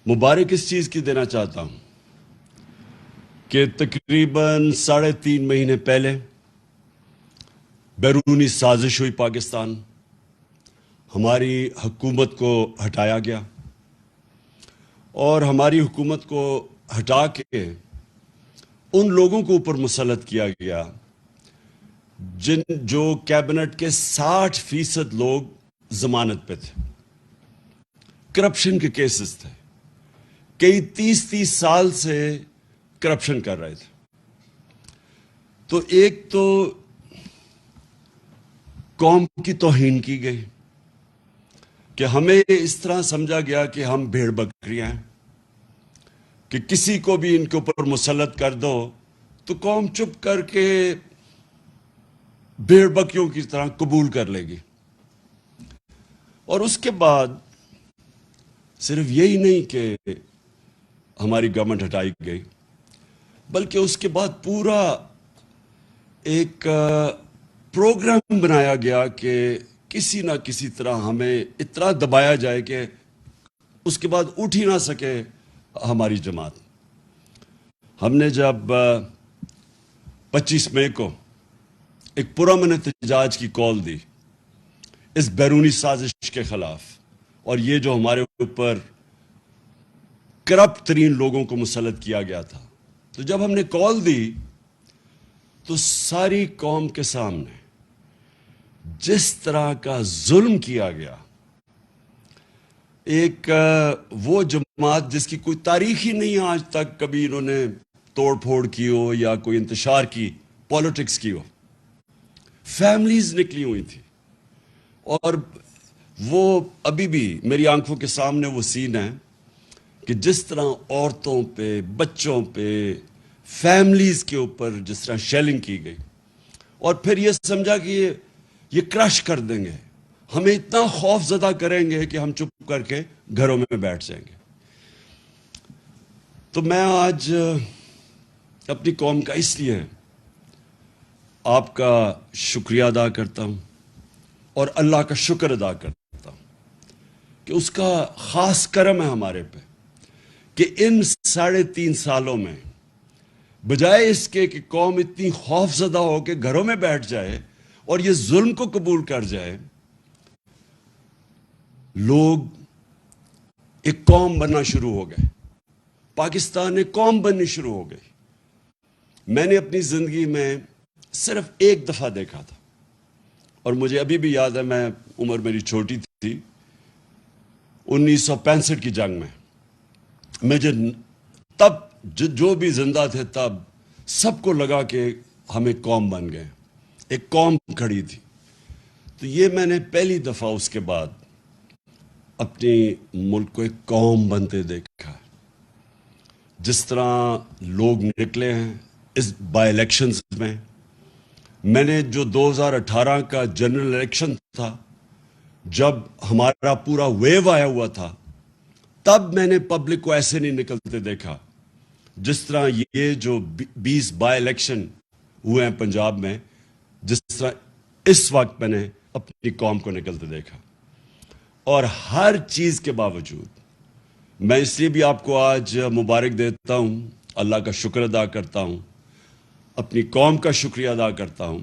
مبارک اس چیز کی دینا چاہتا ہوں کہ تقریباً 3.5 مہینے پہلے بیرونی سازش ہوئی پاکستان، ہماری حکومت کو ہٹایا گیا اور ہماری حکومت کو ہٹا کے ان لوگوں کو اوپر مسلط کیا گیا جو کیبنٹ کے 60% لوگ ضمانت پہ تھے، کرپشن کے کیسز تھے، کئی 30 سال سے کرپشن کر رہے تھے۔ تو ایک تو قوم کی توہین کی گئی کہ ہمیں اس طرح سمجھا گیا کہ ہم بھیڑ بکریاں ہیں، کہ کسی کو بھی ان کے اوپر مسلط کر دو تو قوم چپ کر کے بھیڑ بکریوں کی طرح قبول کر لے گی۔ اور اس کے بعد صرف یہی نہیں کہ ہماری گورنمنٹ ہٹائی گئی، بلکہ اس کے بعد پورا ایک پروگرام بنایا گیا کہ کسی نہ کسی طرح ہمیں اتنا دبایا جائے کہ اس کے بعد اٹھ ہی نہ سکے ہماری جماعت۔ ہم نے جب 25 مئی کو ایک پرامن احتجاج کی کال دی اس بیرونی سازش کے خلاف، اور یہ جو ہمارے اوپر کرپٹ ترین لوگوں کو مسلط کیا گیا تھا، تو جب ہم نے کال دی تو ساری قوم کے سامنے جس طرح کا ظلم کیا گیا، ایک وہ جماعت جس کی کوئی تاریخ ہی نہیں آج تک کبھی انہوں نے توڑ پھوڑ کی ہو یا کوئی انتشار کی، پالیٹکس کی ہو، فیملیز نکلی ہوئی تھی، اور وہ ابھی بھی میری آنکھوں کے سامنے وہ سین ہے کہ جس طرح عورتوں پہ، بچوں پہ، فیملیز کے اوپر جس طرح شیلنگ کی گئی، اور پھر یہ سمجھا کہ یہ کرش کر دیں گے، ہمیں اتنا خوف زدہ کریں گے کہ ہم چپ کر کے گھروں میں بیٹھ جائیں گے۔ تو میں آج اپنی قوم کا اس لیے آپ کا شکریہ ادا کرتا ہوں اور اللہ کا شکر ادا کرتا ہوں کہ اس کا خاص کرم ہے ہمارے پہ کہ ان 3.5 سالوں میں بجائے اس کے کہ قوم اتنی خوف زدہ ہو کے گھروں میں بیٹھ جائے اور یہ ظلم کو قبول کر جائے، لوگ ایک قوم بننا شروع ہو گئے، پاکستان ایک قوم بننی شروع ہو گئی۔ میں نے اپنی زندگی میں صرف ایک دفعہ دیکھا تھا، اور مجھے ابھی بھی یاد ہے، میں عمر میری چھوٹی تھی، 1965 کی جنگ میں مجھے تب جو بھی زندہ تھے تب سب کو لگا کہ ہم ایک قوم بن گئے، ایک قوم کھڑی تھی۔ تو یہ میں نے پہلی دفعہ اس کے بعد اپنے ملک کو ایک قوم بنتے دیکھا۔ جس طرح لوگ نکلے ہیں اس بائی الیکشنز میں نے جو 2018 کا جنرل الیکشن تھا، جب ہمارا پورا ویو آیا ہوا تھا، تب میں نے پبلک کو ایسے نہیں نکلتے دیکھا جس طرح یہ جو 20 بائی الیکشن ہوئے ہیں پنجاب میں، جس طرح اس وقت میں نے اپنی قوم کو نکلتے دیکھا۔ اور ہر چیز کے باوجود میں اس لیے بھی آپ کو آج مبارک دیتا ہوں، اللہ کا شکر ادا کرتا ہوں، اپنی قوم کا شکریہ ادا کرتا ہوں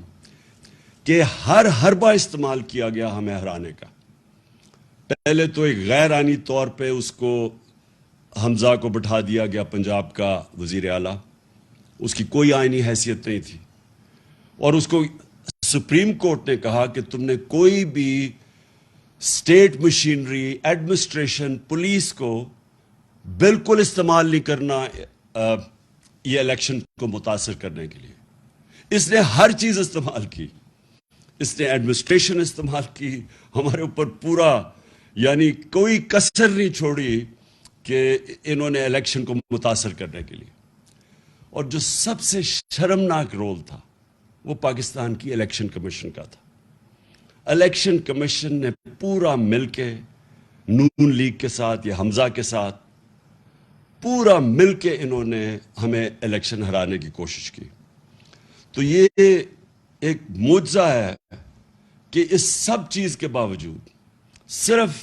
کہ ہر حربہ استعمال کیا گیا ہمیں ہرانے کا۔ پہلے تو ایک غیر آئینی طور پہ اس کو حمزہ کو بٹھا دیا گیا، پنجاب کا وزیر اعلیٰ، اس کی کوئی آئینی حیثیت نہیں تھی، اور اس کو سپریم کورٹ نے کہا کہ تم نے کوئی بھی اسٹیٹ مشینری، ایڈمنسٹریشن، پولیس کو بالکل استعمال نہیں کرنا یہ الیکشن کو متاثر کرنے کے لیے۔ اس نے ہر چیز استعمال کی، اس نے ایڈمنسٹریشن استعمال کی، ہمارے اوپر پورا، یعنی کوئی کسر نہیں چھوڑی کہ انہوں نے الیکشن کو متاثر کرنے کے لیے۔ اور جو سب سے شرمناک رول تھا وہ پاکستان کی الیکشن کمیشن کا تھا۔ الیکشن کمیشن نے پورا مل کے نون لیگ کے ساتھ یا حمزہ کے ساتھ پورا مل کے انہوں نے ہمیں الیکشن ہرانے کی کوشش کی۔ تو یہ ایک معجزہ ہے کہ اس سب چیز کے باوجود، صرف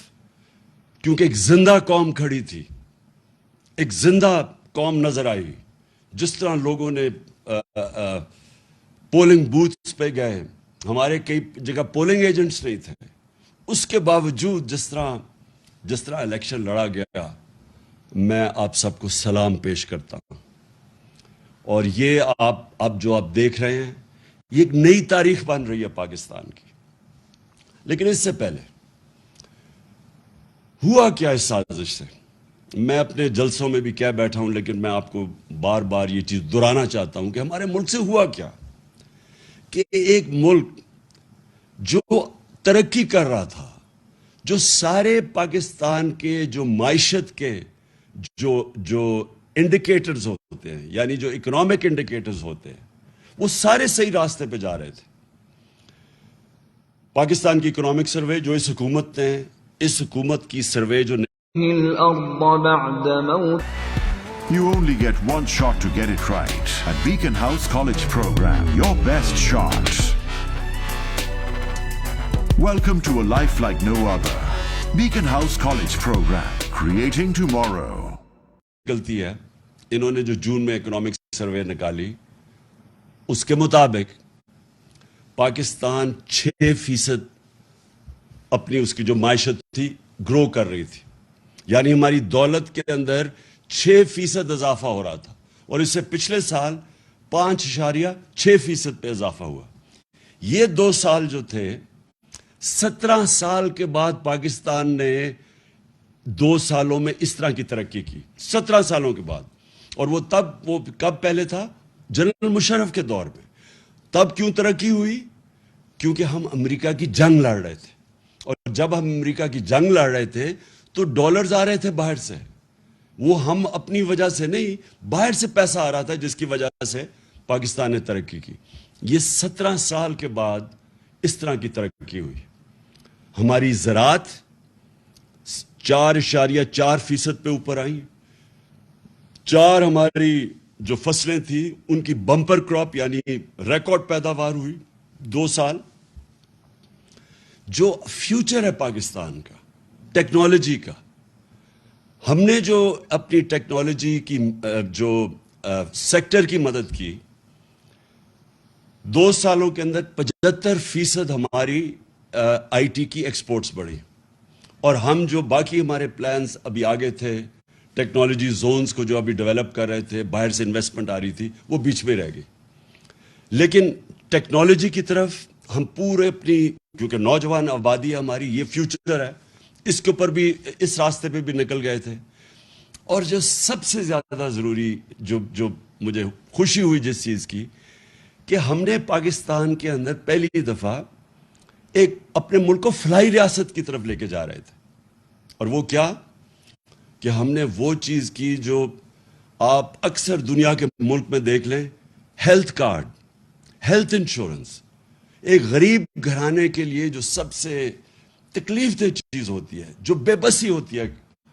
کیونکہ ایک زندہ قوم کھڑی تھی، ایک زندہ قوم نظر آئی. جس طرح لوگوں نے پولنگ بوتھس پہ گئے, ہمارے کئی جگہ پولنگ ایجنٹس نہیں تھے, اس کے باوجود جس طرح الیکشن لڑا گیا, میں آپ سب کو سلام پیش کرتا ہوں. اور یہ آپ جو دیکھ رہے ہیں, یہ ایک نئی تاریخ بن رہی ہے پاکستان کی. لیکن اس سے پہلے ہوا کیا اس سازش سے؟ میں اپنے جلسوں میں بھی کہہ بیٹھا ہوں, لیکن میں آپ کو بار بار یہ چیز دہرانا چاہتا ہوں کہ ہمارے ملک سے ہوا کیا, کہ ایک ملک جو ترقی کر رہا تھا, جو سارے پاکستان کے جو معیشت کے جو انڈیکیٹرز ہوتے ہیں, یعنی جو اکنامک انڈیکیٹرز ہوتے ہیں, وہ سارے صحیح راستے پہ جا رہے تھے. پاکستان کی اکنامک سروے جو اس حکومت کی سروے جو You only get one shot to get it right. At Beacon House College Program, your best shot. Welcome to a life like no other. Beacon House College Program, creating tomorrow. غلطی ہے, انہوں نے جو جون میں economic survey نکالی, اس کے مطابق پاکستان 6% اپنی اس کی جو معیشت تھی گرو کر رہی تھی, یعنی ہماری دولت کے اندر 6% اضافہ ہو رہا تھا, اور اس سے پچھلے سال 5.6% پہ اضافہ ہوا. یہ 2 سال جو تھے, 17 سال کے بعد پاکستان نے 2 سالوں میں اس طرح کی ترقی کی, 17 سالوں کے بعد. اور وہ کب پہلے تھا؟ جنرل مشرف کے دور میں. تب کیوں ترقی ہوئی؟ کیونکہ ہم امریکہ کی جنگ لڑ رہے تھے, اور جب ہم امریکہ کی جنگ لڑ رہے تھے تو ڈالرز آ رہے تھے باہر سے. وہ ہم اپنی وجہ سے نہیں, باہر سے پیسہ آ رہا تھا, جس کی وجہ سے پاکستان نے ترقی کی. یہ 17 سال کے بعد اس طرح کی ترقی ہوئی. ہماری زراعت 4.4% پہ اوپر آئی. 4 ہماری جو فصلیں تھیں ان کی بمپر کراپ یعنی ریکارڈ پیداوار ہوئی 2 سال. جو فیوچر ہے پاکستان کا, ٹیکنالوجی کا, ہم نے جو اپنی ٹیکنالوجی کی جو سیکٹر کی مدد کی, 2 سالوں کے اندر 75% ہماری آئی ٹی کی ایکسپورٹس بڑھی. اور ہم جو باقی ہمارے پلانز ابھی آگے تھے, ٹیکنالوجی زونز کو جو ابھی ڈیولپ کر رہے تھے, باہر سے انویسٹمنٹ آ رہی تھی, وہ بیچ میں رہ گئی. لیکن ٹیکنالوجی کی طرف ہم پورے اپنی, کیونکہ نوجوان آبادی ہماری, یہ فیوچر ہے, اس کے اوپر بھی, اس راستے پہ بھی نکل گئے تھے. اور جو سب سے زیادہ ضروری جو مجھے خوشی ہوئی جس چیز کی, کہ ہم نے پاکستان کے اندر پہلی دفعہ ایک اپنے ملک کو فلاحی ریاست کی طرف لے کے جا رہے تھے. اور وہ کیا کہ ہم نے وہ چیز کی جو آپ اکثر دنیا کے ملک میں دیکھ لیں, ہیلتھ کارڈ, ہیلتھ انشورنس. ایک غریب گھرانے کے لیے جو سب سے تکلیف دہ چیز ہوتی ہے, جو بے بسی ہوتی ہے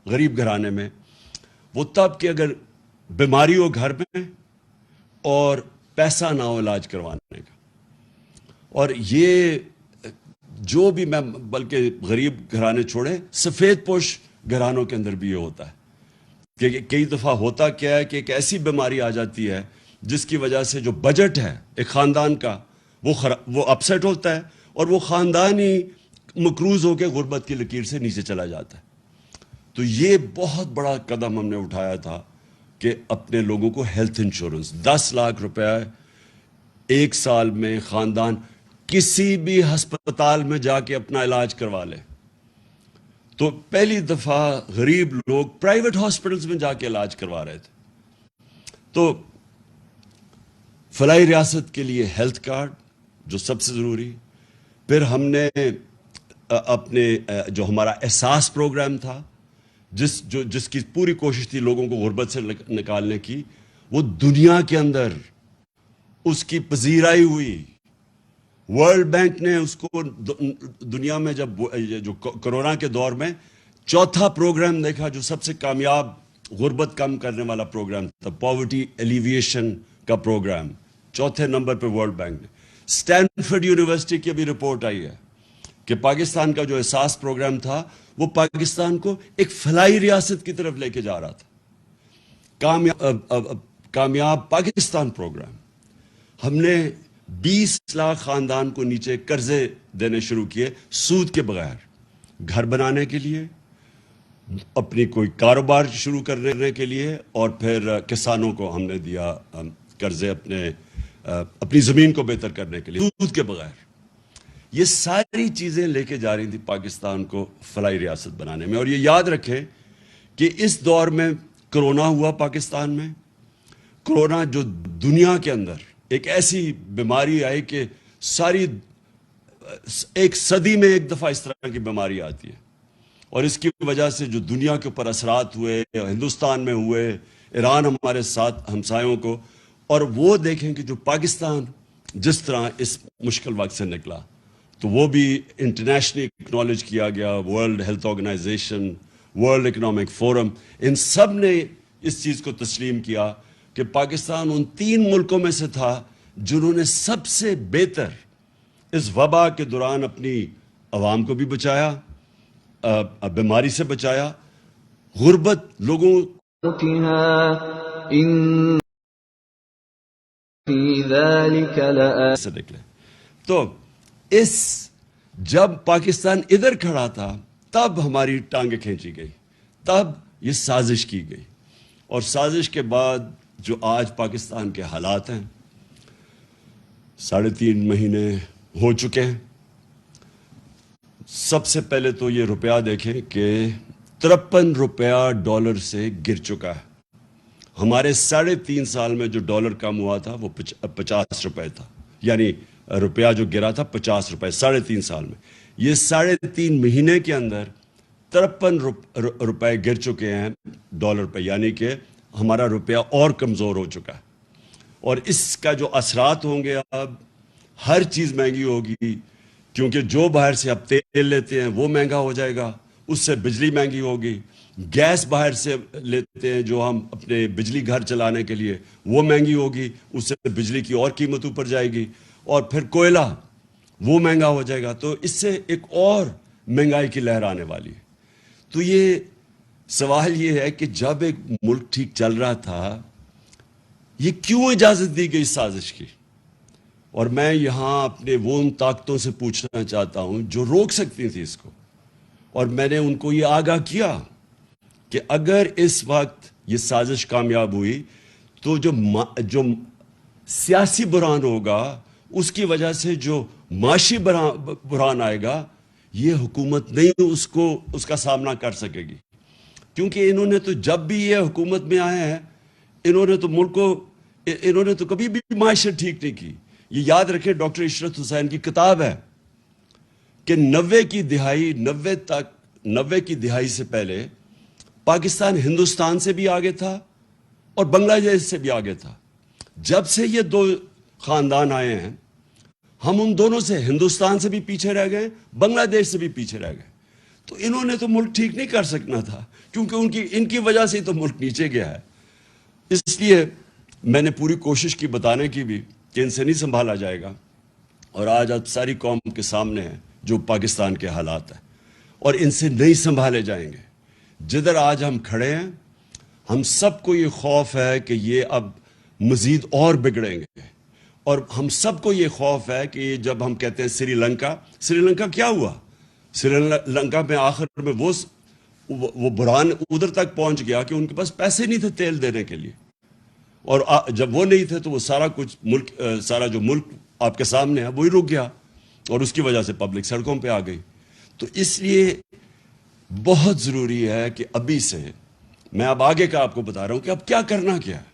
غریب گھرانے میں, وہ تب کہ اگر بیماری ہو گھر میں اور پیسہ نہ ہو علاج کروانے کا. اور یہ جو بھی, میں بلکہ غریب گھرانے چھوڑے, سفید پوش گھرانوں کے اندر بھی یہ ہوتا ہے کہ کئی دفعہ ہوتا کیا ہے کہ ایک ایسی بیماری آ جاتی ہے جس کی وجہ سے جو بجٹ ہے ایک خاندان کا وہ اپسیٹ ہوتا ہے, اور وہ خاندان ہی مقروض ہو کے غربت کی لکیر سے نیچے چلا جاتا ہے. تو یہ بہت بڑا قدم ہم نے اٹھایا تھا کہ اپنے لوگوں کو ہیلتھ انشورنس 10 لاکھ روپے 1 سال میں خاندان کسی بھی ہسپتال میں جا کے اپنا علاج کروا لے. تو پہلی دفعہ غریب لوگ پرائیویٹ ہاسپٹلز میں جا کے علاج کروا رہے تھے. تو فلاحی ریاست کے لیے ہیلتھ کارڈ جو سب سے ضروری. پھر ہم نے اپنے جو ہمارا احساس پروگرام تھا, جس کی پوری کوشش تھی لوگوں کو غربت سے نکالنے کی, وہ دنیا کے اندر اس کی پذیرائی ہوئی. ورلڈ بینک نے اس کو دنیا میں جو کرونا کے دور میں 4تھا پروگرام دیکھا جو سب سے کامیاب غربت کم کرنے والا پروگرام تھا, پاورٹی ایلیویشن کا پروگرام, 4تھے نمبر پہ ورلڈ بینک نے. اسٹینفورڈ یونیورسٹی کی ابھی رپورٹ آئی ہے کہ پاکستان کا جو احساس پروگرام تھا وہ پاکستان کو ایک فلاحی ریاست کی طرف لے کے جا رہا تھا. کامیاب پاکستان پروگرام، ہم نے 20 لاکھ خاندان کو نیچے قرضے دینے شروع کیے سود کے بغیر، گھر بنانے کے لیے، اپنی کوئی کاروبار شروع کرنے کے لیے، اور پھر کسانوں کو ہم نے دیا قرضے اپنی زمین کو بہتر کرنے کے لیے سود کے بغیر۔ یہ ساری چیزیں لے کے جا رہی تھی پاکستان کو فلاحی ریاست بنانے میں۔ اور یہ یاد رکھیں کہ اس دور میں کرونا ہوا پاکستان میں، کرونا جو دنیا کے اندر ایک ایسی بیماری آئی کہ ساری ایک صدی میں ایک دفعہ اس طرح کی بیماری آتی ہے، اور اس کی وجہ سے جو دنیا کے اوپر اثرات ہوئے، ہندوستان میں ہوئے، ایران ہمارے ساتھ ہمسایوں کو، اور وہ دیکھیں کہ جو پاکستان جس طرح اس مشکل وقت سے نکلا، تو وہ بھی انٹرنیشنلی اکنالج کیا گیا، World Health Organization, World Economic Forum, ان سب نے اس چیز کو تسلیم کیا کہ پاکستان ان 3 ملکوں میں سے تھا جنہوں نے سب سے بہتر اس وبا کے دوران اپنی عوام کو بھی بچایا، بیماری سے بچایا، غربت لوگوں سے نکلے۔ تو جب پاکستان ادھر کھڑا تھا تب ہماری ٹانگیں کھینچی گئی، تب یہ سازش کی گئی، اور سازش کے بعد جو آج پاکستان کے حالات ہیں، 3.5 مہینے ہو چکے ہیں۔ سب سے پہلے تو یہ روپیہ دیکھیں کہ 53 روپیہ ڈالر سے گر چکا ہے۔ ہمارے 3.5 سال میں جو ڈالر کم ہوا تھا وہ 50 روپے تھا، یعنی روپیہ جو گرا تھا 50 روپے 3.5 سال میں۔ یہ 3.5 مہینے کے اندر 53 روپے گر چکے ہیں ڈالر پہ، یعنی کہ ہمارا روپیہ اور کمزور ہو چکا ہے، اور اس کا جو اثرات ہوں گے، اب ہر چیز مہنگی ہوگی، کیونکہ جو باہر سے اب تیل لیتے ہیں وہ مہنگا ہو جائے گا، اس سے بجلی مہنگی ہوگی، گیس باہر سے لیتے ہیں جو ہم اپنے بجلی گھر چلانے کے لیے وہ مہنگی ہوگی، اس سے بجلی کی اور قیمت اوپر جائے گی، اور پھر کوئلہ وہ مہنگا ہو جائے گا، تو اس سے ایک اور مہنگائی کی لہر آنے والی ہے۔ تو یہ سوال یہ ہے کہ جب ایک ملک ٹھیک چل رہا تھا، یہ کیوں اجازت دی گئی سازش کی؟ اور میں یہاں اپنے وہ ان طاقتوں سے پوچھنا چاہتا ہوں جو روک سکتی تھی اس کو، اور میں نے ان کو یہ آگاہ کیا کہ اگر اس وقت یہ سازش کامیاب ہوئی تو جو سیاسی بحران ہوگا، اس کی وجہ سے جو معاشی بحران آئے گا، یہ حکومت نہیں اس کا سامنا کر سکے گی، کیونکہ انہوں نے تو جب بھی یہ حکومت میں آئے ہیں، انہوں نے تو کبھی بھی معیشت ٹھیک نہیں کی۔ یہ یاد رکھیں، ڈاکٹر عشرت حسین کی کتاب ہے کہ 90 کی دہائی سے پہلے پاکستان ہندوستان سے بھی آگے تھا اور بنگلہ دیش سے بھی آگے تھا۔ جب سے یہ 2 خاندان آئے ہیں، ہم ان دونوں سے، ہندوستان سے بھی پیچھے رہ گئے، بنگلہ دیش سے بھی پیچھے رہ گئے۔ تو انہوں نے تو ملک ٹھیک نہیں کر سکنا تھا، کیونکہ ان کی وجہ سے تو ملک نیچے گیا ہے۔ اس لیے میں نے پوری کوشش کی بتانے کی بھی کہ ان سے نہیں سنبھالا جائے گا، اور آج اب ساری قوم کے سامنے ہے جو پاکستان کے حالات ہیں، اور ان سے نہیں سنبھالے جائیں گے۔ جدھر آج ہم کھڑے ہیں، ہم سب کو یہ خوف ہے کہ یہ اب مزید اور بگڑیں گے، اور ہم سب کو یہ خوف ہے کہ جب ہم کہتے ہیں سری لنکا کیا ہوا؟ سری لنکا میں آخر میں وہ بحران ادھر تک پہنچ گیا کہ ان کے پاس پیسے نہیں تھے تیل دینے کے لیے، اور جب وہ نہیں تھے تو وہ سارا جو ملک آپ کے سامنے ہے وہی رک گیا، اور اس کی وجہ سے پبلک سڑکوں پہ آ گئی۔ تو اس لیے بہت ضروری ہے کہ ابھی سے، میں اب آگے کا آپ کو بتا رہا ہوں کہ اب کیا کرنا کیا ہے۔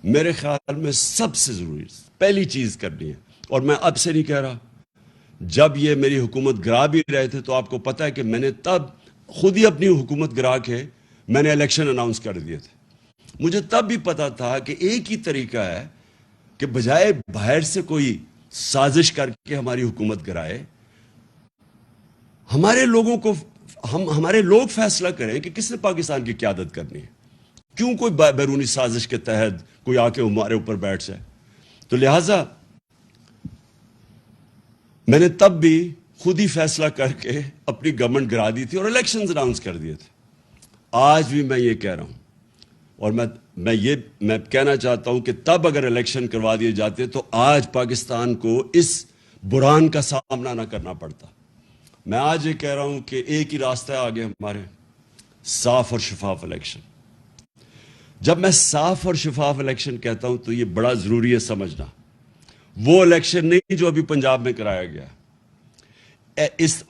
میرے خیال میں سب سے ضروری پہلی چیز کرنی ہے، اور میں اب سے نہیں کہہ رہا، جب یہ میری حکومت گرا بھی رہے تھے تو آپ کو پتہ ہے کہ میں نے تب خود ہی اپنی حکومت گرا کے میں نے الیکشن اناؤنس کر دیے تھے۔ مجھے تب بھی پتا تھا کہ ایک ہی طریقہ ہے کہ بجائے باہر سے کوئی سازش کر کے ہماری حکومت گرائے، ہمارے لوگ فیصلہ کریں کہ کس نے پاکستان کی قیادت کرنی ہے، کیوں کوئی بیرونی سازش کے تحت کوئی آ کے ہمارے اوپر بیٹھ جائے۔ تو لہٰذا میں نے تب بھی خود ہی فیصلہ کر کے اپنی گورنمنٹ گرا دی تھی اور الیکشنز اناؤنس کر دیے تھے۔ آج بھی میں یہ کہہ رہا ہوں اور میں کہنا چاہتا ہوں کہ تب اگر الیکشن کروا دیے جاتے تو آج پاکستان کو اس بحران کا سامنا نہ کرنا پڑتا. میں آج یہ کہہ رہا ہوں کہ ایک ہی راستہ ہے آگے ہمارے, صاف اور شفاف الیکشن. جب میں صاف اور شفاف الیکشن کہتا ہوں تو یہ بڑا ضروری ہے سمجھنا. وہ الیکشن نہیں جو ابھی پنجاب میں کرایا گیا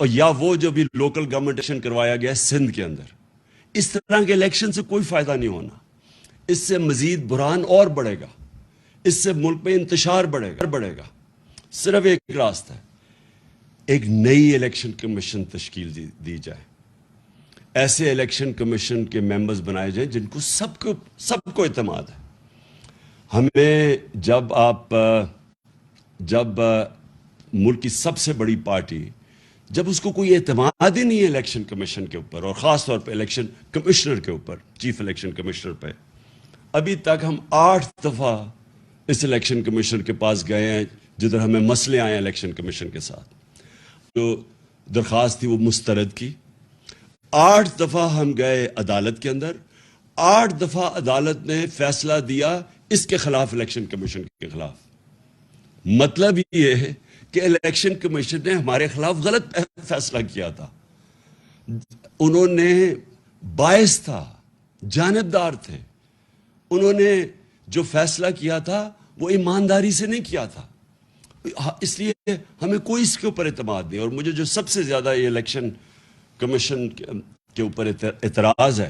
یا وہ جو بھی لوکل گورنمنٹ الیکشن کروایا گیا ہے سندھ کے اندر. اس طرح کے الیکشن سے کوئی فائدہ نہیں ہونا. اس سے مزید بحران اور بڑھے گا, اس سے ملک میں انتشار بڑھے گا. صرف ایک راستہ ہے, ایک نئی الیکشن کمیشن تشکیل دی جائے. ایسے الیکشن کمیشن کے ممبرز بنائے جائیں جن کو سب کو اعتماد ہے. ہمیں جب ملک کی سب سے بڑی پارٹی جب اس کو کوئی اعتماد ہی نہیں ہے الیکشن کمیشن کے اوپر, اور خاص طور پہ الیکشن کمشنر کے اوپر, چیف الیکشن کمشنر پہ. ابھی تک ہم 8 دفعہ اس الیکشن کمیشن کے پاس گئے ہیں جدھر ہمیں مسئلے آئے ہیں الیکشن کمیشن کے ساتھ. جو درخواست تھی وہ مسترد کی. 8 دفعہ ہم گئے عدالت کے اندر, 8 دفعہ عدالت نے فیصلہ دیا اس کے خلاف, الیکشن کمیشن کے خلاف. مطلب یہ ہے کہ الیکشن کمیشن نے ہمارے خلاف غلط فیصلہ کیا تھا. انہوں نے باعث تھا, جانبدار تھے. انہوں نے جو فیصلہ کیا تھا وہ ایمانداری سے نہیں کیا تھا. اس لیے ہمیں کوئی اس کے اوپر اعتماد نہیں. اور مجھے جو سب سے زیادہ یہ الیکشن کمیشن کے اوپر اعتراض ہے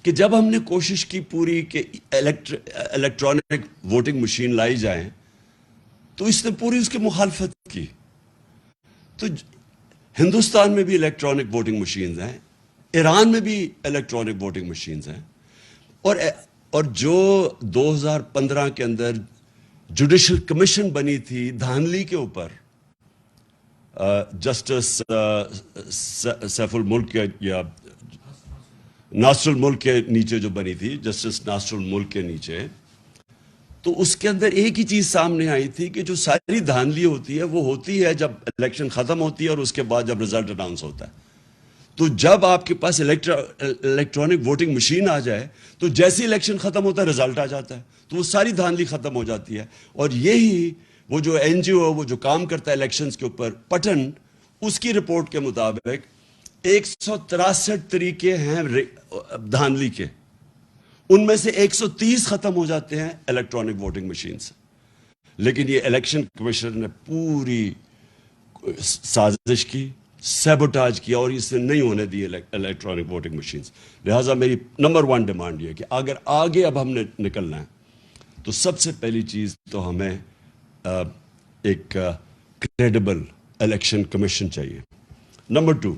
کہ جب ہم نے کوشش کی پوری کہ الیکٹرانک ووٹنگ مشین لائی جائیں تو اس نے پوری اس کی مخالفت کی. تو ہندوستان میں بھی الیکٹرانک ووٹنگ مشینز ہیں, ایران میں بھی الیکٹرانک ووٹنگ مشینز ہیں, اور جو 2015 کے اندر جوڈیشل کمیشن بنی تھی دھاندلی کے اوپر, جسٹس سیف الملک یا ناصر الملک کے نیچے جو بنی تھی, جسٹس ناصر الملک کے نیچے, تو اس کے اندر ایک ہی چیز سامنے آئی تھی کہ جو ساری دھاندلی ہوتی ہے وہ ہوتی ہے جب الیکشن ختم ہوتی ہے اور اس کے بعد جب رزلٹ اناؤنس ہوتا ہے. تو جب آپ کے پاس الیکٹرانک ووٹنگ مشین آ جائے تو جیسے الیکشن ختم ہوتا ہے رزلٹ آ جاتا ہے, تو وہ ساری دھاندلی ختم ہو جاتی ہے. اور یہی وہ جو این جی او وہ جو کام کرتا ہے الیکشنز کے اوپر, پٹن, اس کی رپورٹ کے مطابق 163 طریقے ہیں دھاندلی کے, ان میں سے 130 ختم ہو جاتے ہیں الیکٹرانک ووٹنگ مشین سے. لیکن یہ الیکشن کمیشن نے پوری سازش کی, سیبوٹاج کیا اور اس نے نہیں ہونے دی الیکٹرانک ووٹنگ مشینز. لہٰذا میری نمبر 1 ڈیمانڈ یہ ہے کہ اگر آگے اب ہم نے نکلنا ہے تو سب سے پہلی چیز تو ہمیں ایک کریڈیبل الیکشن کمیشن چاہیے. نمبر 2,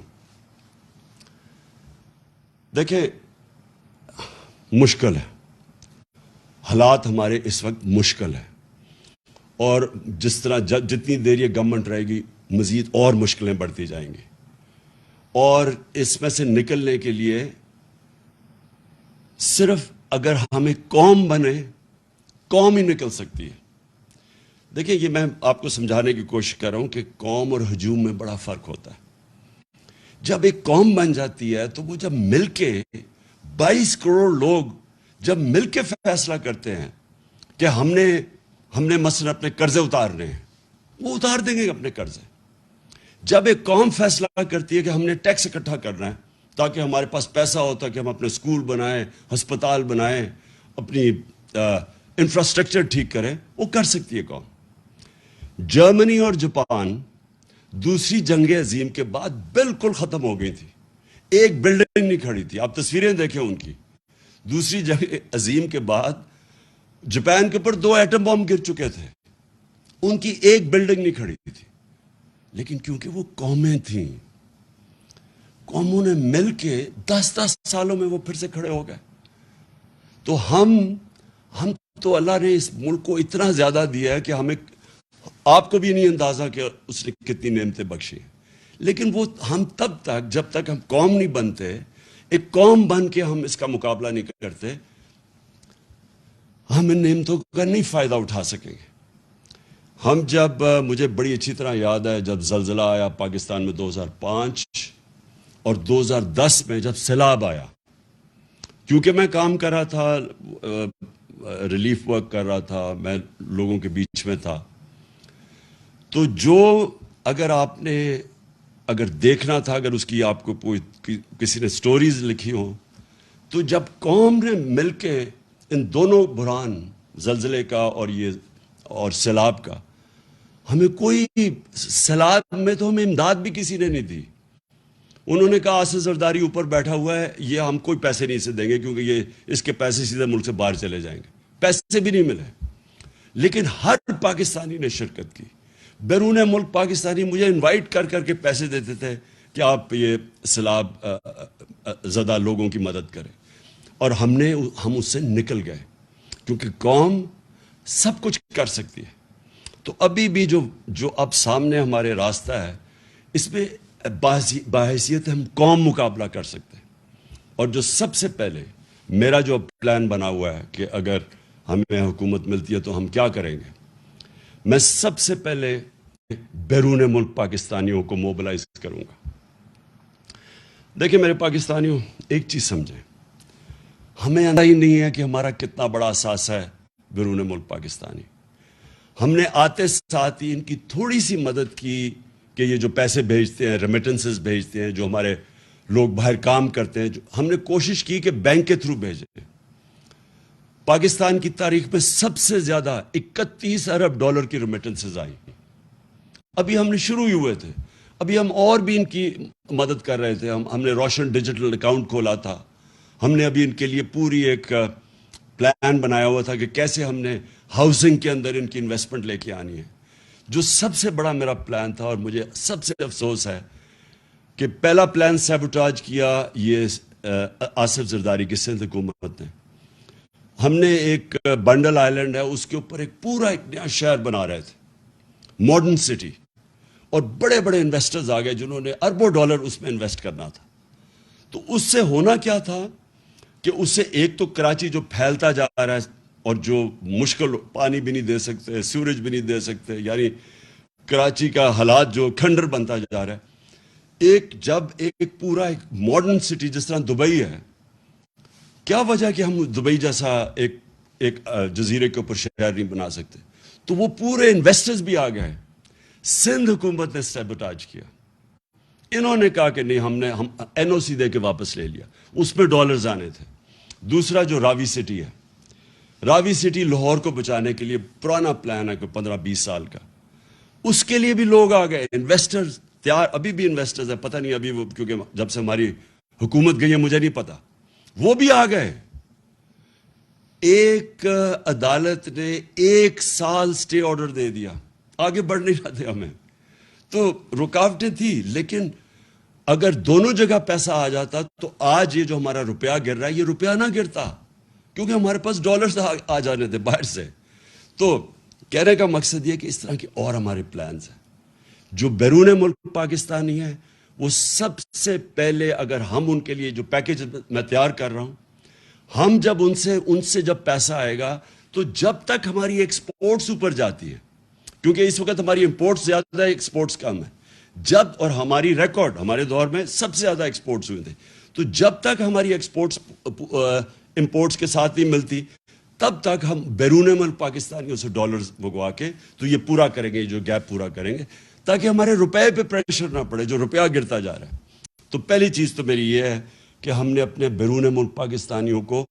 دیکھیں مشکل ہے, حالات ہمارے اس وقت مشکل ہے, اور جس طرح جتنی دیر یہ گورنمنٹ رہے گی مزید اور مشکلیں بڑھتی جائیں گی. اور اس میں سے نکلنے کے لیے صرف اگر ہمیں قوم بنے, قوم ہی نکل سکتی ہے. دیکھیں یہ میں آپ کو سمجھانے کی کوشش کر رہا ہوں کہ قوم اور ہجوم میں بڑا فرق ہوتا ہے. جب ایک قوم بن جاتی ہے تو وہ جب مل کے 22 کروڑ لوگ جب مل کے فیصلہ کرتے ہیں کہ ہم نے مثلا اپنے قرضے اتارنے ہیں, وہ اتار دیں گے اپنے قرضے. جب ایک قوم فیصلہ کرتی ہے کہ ہم نے ٹیکس اکٹھا کرنا ہے تاکہ ہمارے پاس پیسہ ہوتا کہ ہم اپنے اسکول بنائیں, ہسپتال بنائیں, اپنی انفراسٹرکچر ٹھیک کریں, وہ کر سکتی ہے قوم. جرمنی اور جاپان دوسری جنگ عظیم کے بعد بالکل ختم ہو گئی تھی, ایک بلڈنگ نہیں کھڑی تھی. آپ تصویریں دیکھیں ان کی. دوسری جنگ عظیم کے بعد جاپان کے اوپر 2 ایٹم بم گر چکے تھے, ان کی ایک بلڈنگ نہیں کھڑی تھی. لیکن کیونکہ وہ قومیں تھیں, قوموں نے مل کے 10 سالوں میں وہ پھر سے کھڑے ہو گئے. تو ہم تو اللہ نے اس ملک کو اتنا زیادہ دیا ہے کہ ہمیں, آپ کو بھی نہیں اندازہ کہ اس نے کتنی نعمتیں بخشی. لیکن وہ ہم تب تک, جب تک ہم قوم نہیں بنتے, ایک قوم بن کے ہم اس کا مقابلہ نہیں کرتے, ہم ان نعمتوں کا نہیں فائدہ اٹھا سکیں گے. ہم جب, مجھے بڑی اچھی طرح یاد ہے جب زلزلہ آیا پاکستان میں 2005 اور 2010 میں جب سیلاب آیا, کیونکہ میں کام کر رہا تھا، ریلیف ورک کر رہا تھا، میں لوگوں کے بیچ میں تھا، تو جو اگر دیکھنا تھا، اگر اس کی آپ کو کسی نے سٹوریز لکھی ہوں، تو جب قوم نے مل کے ان دونوں بحران، زلزلے کا اور سیلاب کا، ہمیں کوئی سیلاب میں تو ہمیں امداد بھی کسی نے نہیں دی. انہوں نے کہا آصف زرداری اوپر بیٹھا ہوا ہے، یہ ہم کوئی پیسے نہیں اسے دیں گے کیونکہ اس کے پیسے سیدھے ملک سے باہر چلے جائیں گے. پیسے بھی نہیں ملے، لیکن ہر پاکستانی نے شرکت کی. بیرون ملک پاکستانی مجھے انوائٹ کر کے پیسے دیتے تھے کہ آپ یہ سیلاب زدہ لوگوں کی مدد کریں، اور ہم اس سے نکل گئے کیونکہ قوم سب کچھ کر سکتی ہے. تو ابھی بھی جو اب سامنے ہمارے راستہ ہے، اس میں باحیثیت ہم قوم مقابلہ کر سکتے ہیں. اور جو سب سے پہلے میرا جو پلان بنا ہوا ہے کہ اگر ہمیں حکومت ملتی ہے تو ہم کیا کریں گے، میں سب سے پہلے بیرون ملک پاکستانیوں کو موبلائز کروں گا. دیکھیں میرے پاکستانیوں، ایک چیز سمجھیں، ہمیں اندازہ ہی نہیں ہے کہ ہمارا کتنا بڑا اثاثہ ہے بیرون ملک پاکستانی. ہم نے آتے ساتھ ہی ان کی تھوڑی سی مدد کی کہ یہ جو پیسے بھیجتے ہیں، ریمیٹنسز بھیجتے ہیں، جو ہمارے لوگ باہر کام کرتے ہیں، ہم نے کوشش کی کہ بینک کے تھرو بھیجیں. پاکستان کی تاریخ میں سب سے زیادہ 31 ارب ڈالر کی ریمیٹنسز آئی. ابھی ہم نے شروع ہی ہوئے تھے، ابھی ہم اور بھی ان کی مدد کر رہے تھے. ہم نے روشن ڈیجیٹل اکاؤنٹ کھولا تھا. ہم نے ابھی ان کے لیے پوری ایک پلان بنایا ہوا تھا کہ کیسے ہم نے ہاؤسنگ کے اندر ان کی انویسٹمنٹ لے کے آنی ہے. جو سب سے بڑا میرا پلان تھا، اور مجھے سب سے افسوس ہے کہ پہلا پلان سیبوٹاج کیا یہ آصف زرداری کی سندھ حکومت نے. ہم نے ایک بنڈل آئلینڈ ہے، اس کے اوپر ایک نیا شہر بنا رہے تھے، ماڈرن سٹی، اور بڑے بڑے انویسٹرز آ گئے جنہوں نے اربوں ڈالر اس میں انویسٹ کرنا تھا. تو اس سے ہونا کیا تھا کہ اس سے ایک تو کراچی جو پھیلتا جا رہا ہے اور جو مشکل، پانی بھی نہیں دے سکتے، سیوریج بھی نہیں دے سکتے، یعنی کراچی کا حالات جو کھنڈر بنتا جا رہا ہے. جب ایک پورا ایک ماڈرن سٹی جس طرح دبئی ہے، کیا وجہ کہ ہم دبئی جیسا ایک جزیرے کے اوپر شہر نہیں بنا سکتے. تو وہ پورے انویسٹرز بھی آ گئے. سندھ حکومت نے سیبوٹاج کیا. انہوں نے کہا کہ نہیں، ہم این او سی دے کے واپس لے لیا. اس میں ڈالرز آنے تھے. دوسرا جو راوی سٹی ہے، راوی سٹی لاہور کو بچانے کے لیے پرانا پلان ہے کوئی 15-20 سال کا. اس کے لیے بھی لوگ آ گئے، انویسٹرز تیار. ابھی بھی انویسٹرز ہیں، پتہ نہیں ابھی وہ، کیونکہ جب سے ہماری حکومت گئی ہے مجھے نہیں پتا، وہ بھی آ گئے. ایک عدالت نے 1 سال سٹے آرڈر دے دیا، آگے بڑھ نہیں رہا تھے ہمیں. تو رکاوٹیں تھی، لیکن اگر دونوں جگہ پیسہ آ جاتا تو آج یہ جو ہمارا روپیہ گر رہا ہے، یہ روپیہ نہ گرتا، کیونکہ ہمارے پاس ڈالرز آ جانے تھے باہر سے. تو کہنے کا مقصد یہ کہ اس طرح کے اور ہمارے پلانز ہیں. جو بیرون ملک پاکستانی ہیں، وہ سب سے پہلے، اگر ہم ان کے لیے جو پیکیج میں تیار کر رہا ہوں، ہم جب ان سے جب پیسہ آئے گا، تو جب تک ہماری ایکسپورٹس اوپر جاتی ہے، کیونکہ اس وقت ہماری امپورٹس زیادہ ہے، ایکسپورٹس کم ہے، اور ہماری ریکارڈ ہمارے دور میں سب سے زیادہ ایکسپورٹس ہوئے تھے. تو جب تک ہماری ایکسپورٹس امپورٹس کے ساتھ نہیں ملتی، تب تک ہم بیرون ملک پاکستانیوں سے ڈالرز منگوا کے تو یہ پورا کریں گے، جو گیپ پورا کریں گے، تاکہ ہمارے روپے پہ پریشر نہ پڑے جو روپیہ گرتا جا رہا ہے. تو پہلی چیز تو میری یہ ہے کہ ہم نے اپنے بیرون ملک پاکستانیوں کو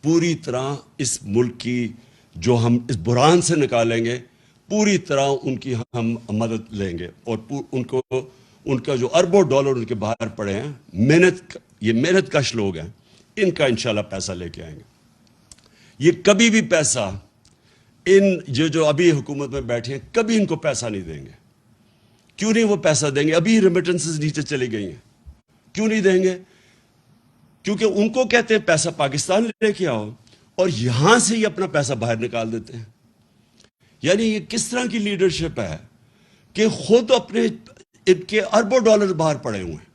پوری طرح اس ملک کی، جو ہم اس بحران سے نکالیں گے، پوری طرح ان کی ہم مدد لیں گے. اور ان کا جو اربوں ڈالر ان کے باہر پڑے ہیں، یہ محنت کش لوگ ہیں، ان کا انشاءاللہ پیسہ لے کے آئیں گے. یہ کبھی بھی پیسہ جو ابھی حکومت میں بیٹھے ہیں، کبھی ان کو پیسہ نہیں دیں گے. کیوں نہیں وہ پیسہ دیں گے؟ ابھی ریمیٹنسز نیچے چلی گئی ہیں. کیوں نہیں دیں گے؟ کیونکہ ان کو کہتے ہیں پیسہ پاکستان لے کے آؤ، اور یہاں سے ہی اپنا پیسہ باہر نکال دیتے ہیں. یعنی یہ کس طرح کی لیڈرشپ ہے کہ خود اپنے ان کے اربوں ڈالر باہر پڑے ہوئے ہیں،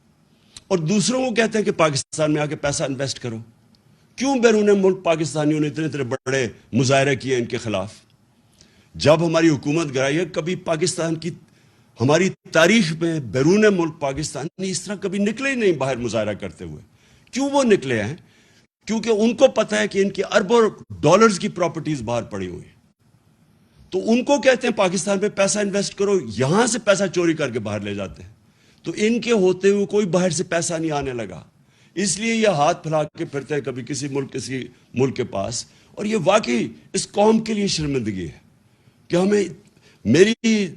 اور دوسروں کو کہتے ہیں کہ پاکستان میں آ کے پیسہ انویسٹ کرو. کیوں بیرون ملک پاکستانیوں نے اتنے بڑے مظاہرے کیے ان کے خلاف؟ جب ہماری حکومت گرائی ہے، کبھی پاکستان کی، ہماری تاریخ میں بیرون ملک پاکستانی اس طرح کبھی نکلے ہی نہیں باہر مظاہرہ کرتے ہوئے. کیوں وہ نکلے ہیں؟ کیونکہ ان کو پتہ ہے کہ ان کی اربوں ڈالرز کی پراپرٹیز باہر پڑی ہوئی ہیں. تو ان کو کہتے ہیں پاکستان میں پیسہ انویسٹ کرو, یہاں سے پیسہ چوری کر کے باہر لے جاتے ہیں. تو ان کے ہوتے ہوئے کوئی باہر سے پیسہ نہیں آنے لگا, اس لیے یہ ہاتھ پھیلا کے پھرتے ہیں کبھی کسی ملک کے پاس. اور یہ واقعی اس قوم کے لیے شرمندگی ہے کہ ہمیں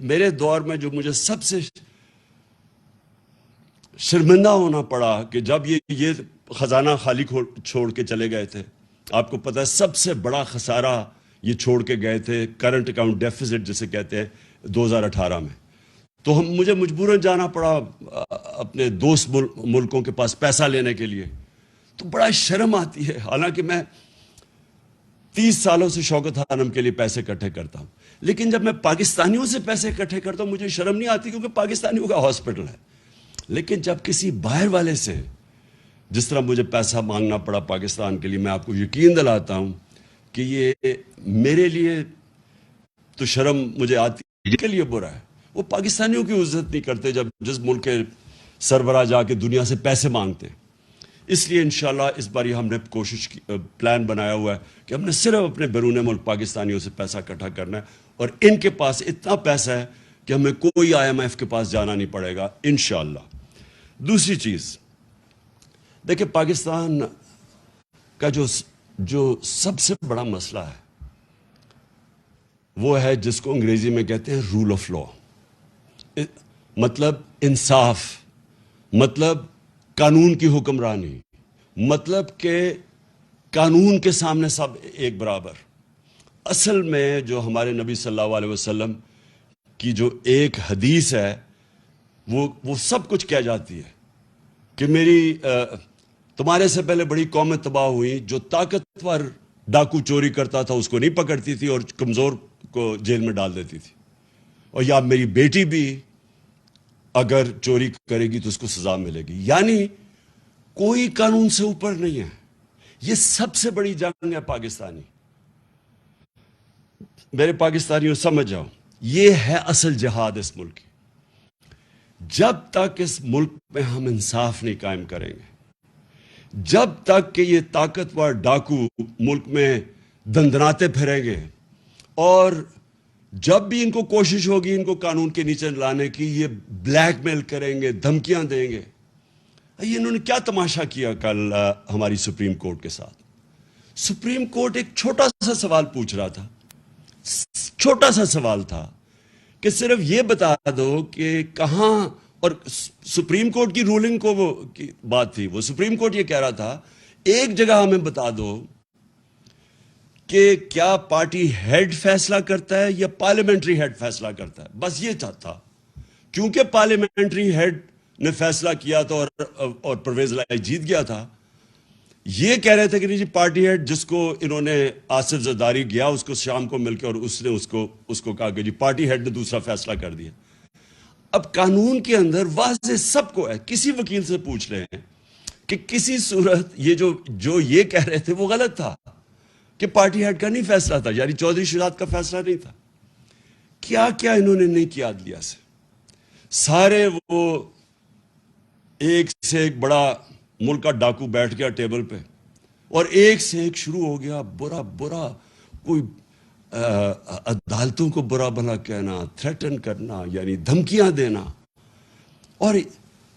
میرے دور میں جو مجھے سب سے شرمندہ ہونا پڑا کہ جب یہ خزانہ خالی چھوڑ کے چلے گئے تھے. آپ کو پتہ ہے سب سے بڑا خسارہ یہ چھوڑ کے گئے تھے, کرنٹ اکاؤنٹ ڈیفیسٹ جسے کہتے ہیں, 2018 میں. تو مجھے مجبوراً جانا پڑا اپنے دوست ملکوں کے پاس پیسہ لینے کے لیے. تو بڑا شرم آتی ہے, حالانکہ میں 30 سالوں سے شوکت خانم کے لیے پیسے اکٹھے کرتا ہوں, لیکن جب میں پاکستانیوں سے پیسے اکٹھے کرتا ہوں مجھے شرم نہیں آتی, کیونکہ پاکستانیوں کا ہاسپٹل ہے. لیکن جب کسی باہر والے سے جس طرح مجھے پیسہ مانگنا پڑا پاکستان کے لیے, میں آپ کو یقین دلاتا ہوں کہ یہ میرے لیے تو شرم مجھے آتی کے لیے برا ہے. وہ پاکستانیوں کی عزت نہیں کرتے جس ملک کے سربراہ جا کے دنیا سے پیسے مانگتے ہیں. اس لیے انشاءاللہ اس بار ہم نے پلان بنایا ہوا ہے کہ ہم نے صرف اپنے بیرون ملک پاکستانیوں سے پیسہ اکٹھا کرنا ہے, اور ان کے پاس اتنا پیسہ ہے کہ ہمیں کوئی IMF کے پاس جانا نہیں پڑے گا انشاءاللہ. دوسری چیز دیکھیں, پاکستان کا جو سب سے بڑا مسئلہ ہے وہ ہے جس کو انگریزی میں کہتے ہیں رول آف لا, مطلب انصاف, مطلب قانون کی حکمرانی, مطلب کہ قانون کے سامنے سب ایک برابر. اصل میں جو ہمارے نبی صلی اللہ علیہ وسلم کی جو ایک حدیث ہے وہ سب کچھ کہہ جاتی ہے کہ تمہارے سے پہلے بڑی قومیں تباہ ہوئیں, جو طاقتور ڈاکو چوری کرتا تھا اس کو نہیں پکڑتی تھی اور کمزور کو جیل میں ڈال دیتی تھی, اور یا میری بیٹی بھی اگر چوری کرے گی تو اس کو سزا ملے گی. یعنی کوئی قانون سے اوپر نہیں ہے. یہ سب سے بڑی جنگ ہے پاکستانی. میرے پاکستانیوں سمجھ جاؤ, یہ ہے اصل جہاد اس ملک کی. جب تک اس ملک میں ہم انصاف نہیں قائم کریں گے, جب تک کہ یہ طاقتور ڈاکو ملک میں دندناتے پھریں گے, اور جب بھی ان کو کوشش ہوگی ان کو قانون کے نیچے لانے کی, یہ بلیک میل کریں گے, دھمکیاں دیں گے. یہ انہوں نے کیا تماشا کیا کل ہماری سپریم کورٹ کے ساتھ. سپریم کورٹ ایک چھوٹا سا سوال پوچھ رہا تھا, چھوٹا سا سوال تھا کہ صرف یہ بتا دو کہ کہاں, اور سپریم کورٹ کی رولنگ کو وہ بات تھی, وہ سپریم کورٹ یہ کہہ رہا تھا ایک جگہ ہمیں بتا دو کہ کیا پارٹی ہیڈ فیصلہ کرتا ہے یا پارلیمنٹری ہیڈ فیصلہ کرتا ہے. بس یہ چاہتا, کیونکہ پارلیمنٹری ہیڈ نے فیصلہ کیا تھا اور پرویز لائی جیت گیا تھا. یہ کہہ رہے تھے کہ جی پارٹی ہیڈ جس کو انہوں نے آصف زرداری گیا اس کو شام کو مل کے, اور اس نے اس کو کہا کہ جی پارٹی ہیڈ نے دوسرا فیصلہ کر دیا. اب قانون کے اندر واضح سب کو ہے, کسی وکیل سے پوچھ لیں کہ کسی صورت یہ جو یہ کہہ رہے تھے وہ غلط تھا کہ پارٹی ہیڈ کا نہیں فیصلہ تھا, یعنی چودھری شہزاد کا فیصلہ نہیں تھا. کیا کیا انہوں نے نہیں کیا عدلیہ سے. سارے وہ ایک سے ایک بڑا ملک کا ڈاکو بیٹھ گیا ٹیبل پہ, اور ایک سے ایک شروع ہو گیا برا کوئی عدالتوں کو برا بھلا کہنا, تھریٹن کرنا, یعنی دھمکیاں دینا. اور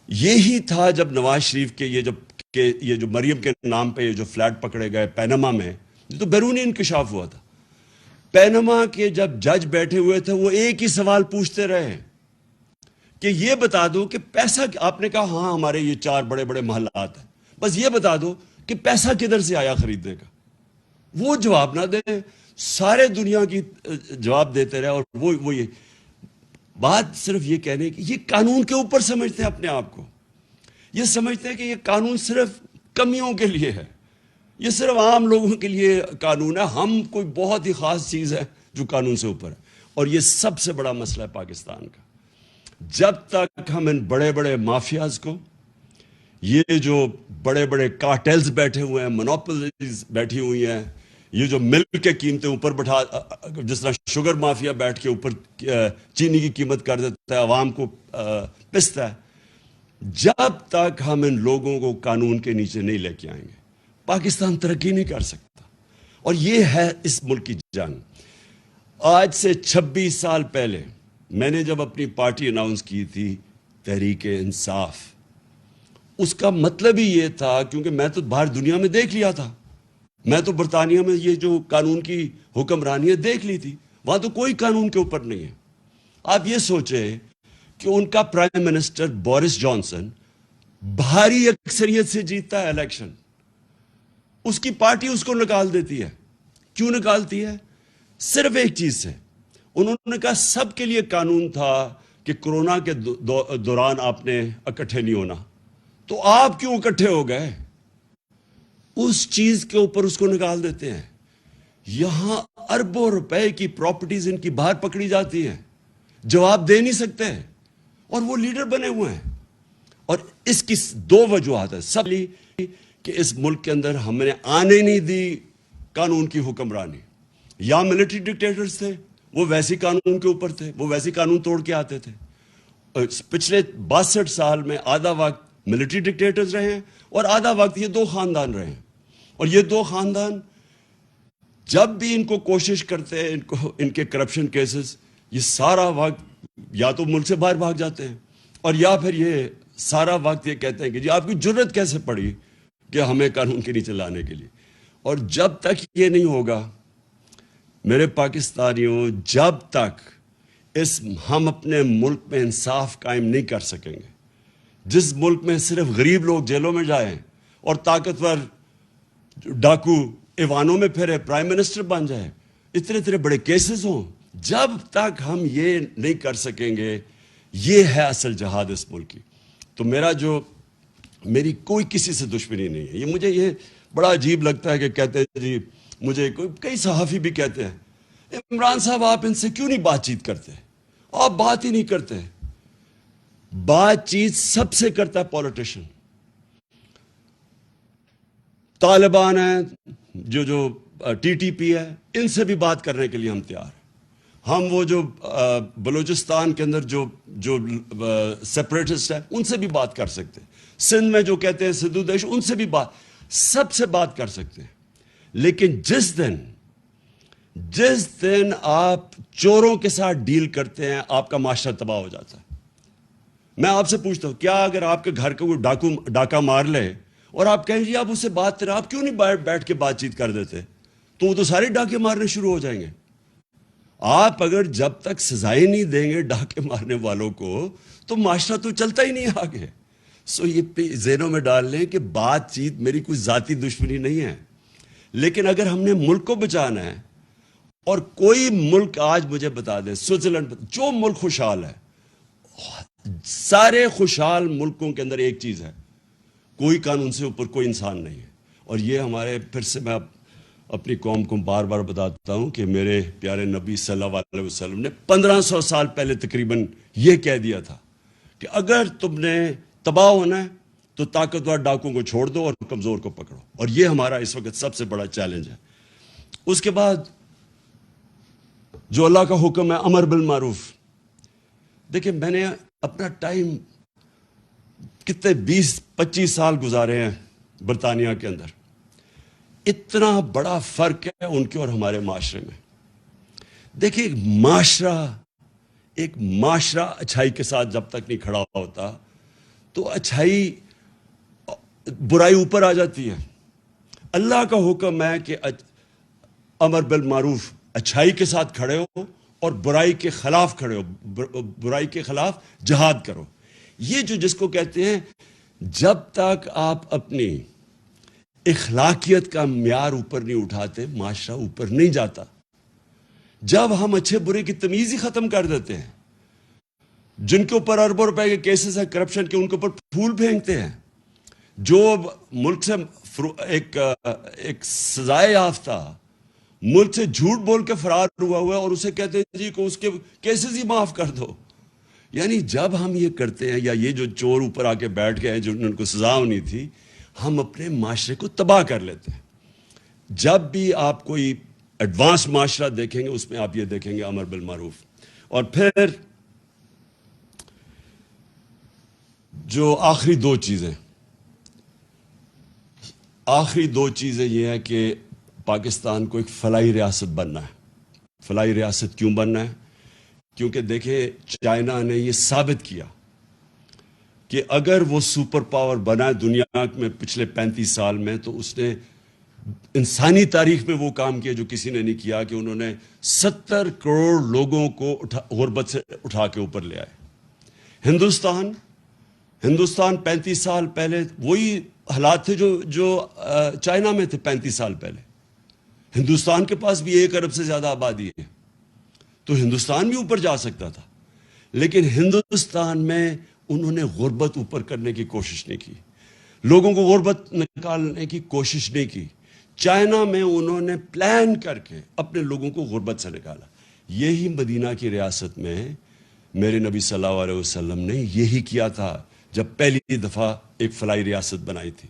یہی تھا جب نواز شریف کے یہ جو مریم کے نام پہ یہ جو فلیٹ پکڑے گئے پینما میں, یہ تو بیرونی انکشاف ہوا تھا. پینما کے جب جج بیٹھے ہوئے تھے وہ ایک ہی سوال پوچھتے رہے کہ یہ بتا دو کہ پیسہ, آپ نے کہا ہاں ہمارے یہ 4 بڑے بڑے محلات ہیں, بس یہ بتا دو کہ پیسہ کدھر سے آیا خریدنے کا. وہ جواب نہ دیں, سارے دنیا کی جواب دیتے رہے, اور وہ یہ بات صرف یہ کہنے کی, یہ قانون کے اوپر سمجھتے ہیں اپنے آپ کو. یہ سمجھتے ہیں کہ یہ قانون صرف کمیوں کے لیے ہے, یہ صرف عام لوگوں کے لیے قانون ہے, ہم کوئی بہت ہی خاص چیز ہے جو قانون سے اوپر ہے. اور یہ سب سے بڑا مسئلہ ہے پاکستان کا. جب تک ہم ان بڑے بڑے مافیاز کو, یہ جو بڑے بڑے کارٹیلز بیٹھے ہوئے ہیں, مونوپولیز بیٹھی ہوئی ہیں, یہ جو ملک کے قیمتیں اوپر بٹھا, جس طرح شوگر مافیا بیٹھ کے اوپر چینی کی قیمت کر دیتا ہے, عوام کو پستا ہے, جب تک ہم ان لوگوں کو قانون کے نیچے نہیں لے کے آئیں گے, پاکستان ترقی نہیں کر سکتا. اور یہ ہے اس ملک کی جنگ. آج سے 26 سال پہلے میں نے جب اپنی پارٹی اناؤنس کی تھی تحریک انصاف, اس کا مطلب ہی یہ تھا, کیونکہ میں تو باہر دنیا میں دیکھ لیا تھا, میں تو برطانیہ میں یہ جو قانون کی حکمرانی ہے دیکھ لی تھی, وہاں تو کوئی قانون کے اوپر نہیں ہے. آپ یہ سوچیں کہ ان کا پرائم منسٹر بورس جانسن بھاری اکثریت سے جیتتا ہے الیکشن, اس کی پارٹی اس کو نکال دیتی ہے. کیوں نکالتی ہے؟ صرف ایک چیز سے, انہوں نے کہا سب کے لیے قانون تھا کہ کورونا کے دوران آپ نے اکٹھے نہیں ہونا, تو آپ کیوں اکٹھے ہو گئے؟ اس چیز کے اوپر اس کو نکال دیتے ہیں. یہاں اربوں روپے کی پراپرٹیز ان کی باہر پکڑی جاتی ہیں, جواب دے نہیں سکتے, اور وہ لیڈر بنے ہوئے ہیں. اور اس کی دو وجوہات ہیں. سب کہ اس ملک کے اندر ہم نے آنے نہیں دی قانون کی حکمرانی. یا ملٹری ڈکٹیٹرز تھے, وہ ویسی قانون کے اوپر تھے, وہ ویسی قانون توڑ کے آتے تھے. پچھلے 62 سال میں آدھا وقت ملٹری ڈکٹیٹرز رہے ہیں اور آدھا وقت یہ دو خاندان رہے ہیں. اور یہ دو خاندان جب بھی ان کو کوشش کرتے ہیں, ان کے کرپشن کیسز, یہ سارا وقت یا تو ملک سے باہر بھاگ جاتے ہیں, اور یا پھر یہ سارا وقت یہ کہتے ہیں کہ جی آپ کی جرت کیسے پڑی کہ ہمیں قانون کے نیچے لانے کے لیے. اور جب تک یہ نہیں ہوگا میرے پاکستانیوں, جب تک ہم اپنے ملک میں انصاف قائم نہیں کر سکیں گے, جس ملک میں صرف غریب لوگ جیلوں میں جائیں اور طاقتور ڈاکو ایوانوں میں پھرے, پرائم منسٹر بن جائے, اتنے بڑے کیسز ہوں, جب تک ہم یہ نہیں کر سکیں گے, یہ ہے اصل جہاد اس ملک کی. تو میری کوئی کسی سے دشمنی نہیں ہے. مجھے یہ بڑا عجیب لگتا ہے کہ کہتے ہیں جی, مجھے کئی صحافی بھی کہتے ہیں عمران صاحب آپ ان سے کیوں نہیں بات چیت کرتے, آپ بات ہی نہیں کرتے. بات چیت سب سے کرتا ہے پولیٹیشن. طالبان ہیں, جو ٹی ٹی پی ہے, ان سے بھی بات کرنے کے لیے ہم تیار ہیں. ہم وہ جو بلوچستان کے اندر جو سیپریٹسٹ ہیں ان سے بھی بات کر سکتے ہیں. سندھ میں جو کہتے ہیں سندھو دیش, ان سے بھی سب سے بات کر سکتے ہیں. لیکن جس دن آپ چوروں کے ساتھ ڈیل کرتے ہیں, آپ کا معاشرہ تباہ ہو جاتا ہے. میں آپ سے پوچھتا ہوں, کیا اگر آپ کے گھر کا کوئی ڈاکہ مار لے اور آپ کہیں جی آپ اس سے بات کریں, آپ کیوں نہیں بیٹھ کے بات چیت کر دیتے, تو وہ تو سارے ڈاکے مارنے شروع ہو جائیں گے. آپ اگر جب تک سزائیں نہیں دیں گے ڈاکے مارنے والوں کو, تو معاشرہ تو چلتا ہی نہیں آگے. یہ ذہنوں میں ڈال لیں کہ بات چیت میری کوئی ذاتی دشمنی نہیں ہے, لیکن اگر ہم نے ملک کو بچانا ہے, اور کوئی ملک آج مجھے بتا دے, سوئٹزرلینڈ, جو ملک خوشحال ہے, سارے خوشحال ملکوں کے اندر ایک چیز ہے, کوئی قانون سے اوپر کوئی انسان نہیں ہے. اور یہ ہمارے, پھر سے میں اپنی قوم کو بار بار بتاتا ہوں کہ میرے پیارے نبی صلی اللہ علیہ وسلم نے 1500 سال پہلے تقریباً یہ کہہ دیا تھا کہ اگر تم نے تباہ ہونا ہے تو طاقتور ڈاکوں کو چھوڑ دو اور کمزور کو پکڑو. اور یہ ہمارا اس وقت سب سے بڑا چیلنج ہے. اس کے بعد جو اللہ کا حکم ہے امر بالمعروف. دیکھیں, میں نے اپنا ٹائم کتنے 20-25 سال گزارے ہیں برطانیہ کے اندر. اتنا بڑا فرق ہے ان کے اور ہمارے معاشرے میں. دیکھیں, ایک معاشرہ اچھائی کے ساتھ جب تک نہیں کھڑا ہوتا تو اچھائی, برائی اوپر آ جاتی ہے. اللہ کا حکم ہے کہ امر بالمعروف, اچھائی کے ساتھ کھڑے ہو اور برائی کے خلاف کھڑے ہو, برائی کے خلاف جہاد کرو. یہ جس کو کہتے ہیں, جب تک آپ اپنی اخلاقیت کا معیار اوپر نہیں اٹھاتے, معاشرہ اوپر نہیں جاتا. جب ہم اچھے برے کی تمیز ہی ختم کر دیتے ہیں, جن کے اوپر اربوں روپے کے کیسز ہیں کرپشن کے, ان کے اوپر پھول پھینکتے ہیں, جو ملک سے ایک سزائے یافتہ ملک سے جھوٹ بول کے فرار ہوا ہے اور اسے کہتے ہیں جی کو اس کے کیسز ہی معاف کر دو. یعنی جب ہم یہ کرتے ہیں, یا یہ جو چور اوپر آ کے بیٹھ گئے ہیں جن کو سزا ہونی تھی, ہم اپنے معاشرے کو تباہ کر لیتے ہیں. جب بھی آپ کوئی ایڈوانس معاشرہ دیکھیں گے, اس میں آپ یہ دیکھیں گے امر بالمعروف. اور پھر جو آخری دو چیزیں, آخری دو چیزیں یہ ہیں کہ پاکستان کو ایک فلاحی ریاست بننا ہے. فلاحی ریاست کیوں بننا ہے؟ کیونکہ دیکھیں چائنا نے یہ ثابت کیا کہ اگر وہ سپر پاور بنا دنیا میں پچھلے 35 سال میں، تو اس نے انسانی تاریخ میں وہ کام کیا جو کسی نے نہیں کیا، کہ انہوں نے 70 کروڑ لوگوں کو غربت سے اٹھا کے اوپر لے آئے. ہندوستان 35 سال پہلے وہی حالات تھے جو چائنا میں تھے 35 سال پہلے. ہندوستان کے پاس بھی 1 ارب سے زیادہ آبادی ہے، تو ہندوستان بھی اوپر جا سکتا تھا، لیکن ہندوستان میں انہوں نے غربت اوپر کرنے کی کوشش نہیں کی، لوگوں کو غربت نکالنے کی کوشش نہیں کی. چائنا میں انہوں نے پلان کر کے اپنے لوگوں کو غربت سے نکالا. یہی مدینہ کی ریاست میں میرے نبی صلی اللہ علیہ وسلم نے یہی کیا تھا جب پہلی دفعہ ایک فلاحی ریاست بنائی تھی.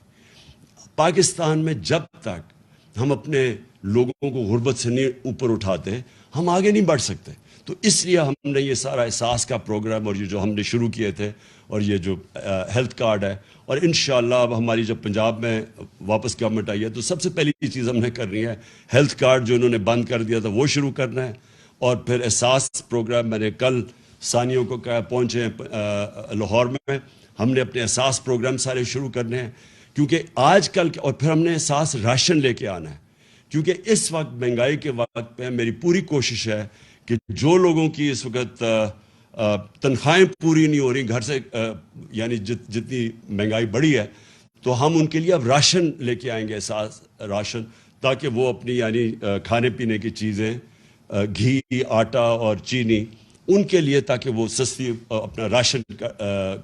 پاکستان میں جب تک ہم اپنے لوگوں کو غربت سے نہیں اوپر اٹھاتے، ہم آگے نہیں بڑھ سکتے. تو اس لیے ہم نے یہ سارا احساس کا پروگرام اور یہ جو ہم نے شروع کیے تھے، اور یہ جو ہیلتھ کارڈ ہے، اور انشاءاللہ اب ہماری جب پنجاب میں واپس گورنمنٹ آئی ہے تو سب سے پہلی چیز ہم نے کرنی ہے ہیلتھ کارڈ جو انہوں نے بند کر دیا تھا وہ شروع کرنا ہے. اور پھر احساس پروگرام میں نے کل ثانیوں کو کہا، پہنچے ہیں لاہور میں، ہم نے اپنے احساس پروگرام سارے شروع کرنے ہیں. کیونکہ آج کل اور پھر ہم نے احساس راشن لے کے آنا ہے، کیونکہ اس وقت مہنگائی کے وقت پہ میری پوری کوشش ہے کہ جو لوگوں کی اس وقت تنخواہیں پوری نہیں ہو رہی گھر سے، یعنی جتنی مہنگائی بڑھی ہے، تو ہم ان کے لیے اب راشن لے کے آئیں گے، احساس راشن، تاکہ وہ اپنی یعنی کھانے پینے کی چیزیں، گھی، آٹا اور چینی، ان کے لیے، تاکہ وہ سستی اپنا راشن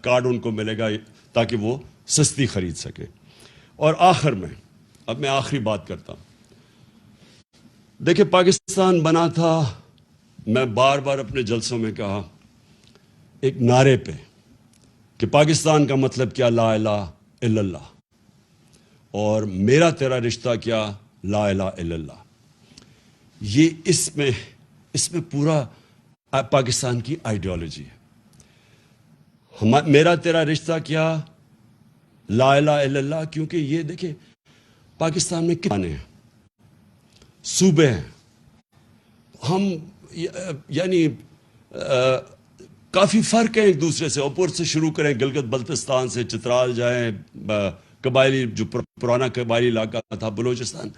کارڈ ان کو ملے گا تاکہ وہ سستی خرید سکے. اور آخر میں اب میں آخری بات کرتا ہوں. دیکھیں پاکستان بنا تھا، میں بار بار اپنے جلسوں میں کہا، ایک نعرے پہ کہ پاکستان کا مطلب کیا، لا الہ الا اللہ، اور میرا تیرا رشتہ کیا، لا الہ الا اللہ. یہ اس میں پورا پاکستان کی آئیڈیالوجی ہے. میرا تیرا رشتہ کیا، لا الہ الا اللہ، کیونکہ یہ دیکھیں پاکستان میں کتنے ہیں، صوبے ہیں، ہم یعنی کافی فرق ہے ایک دوسرے سے. اوپر سے شروع کریں گلگت بلتستان سے، چترال جائیں، قبائلی جو پرانا قبائلی علاقہ تھا بلوچستان،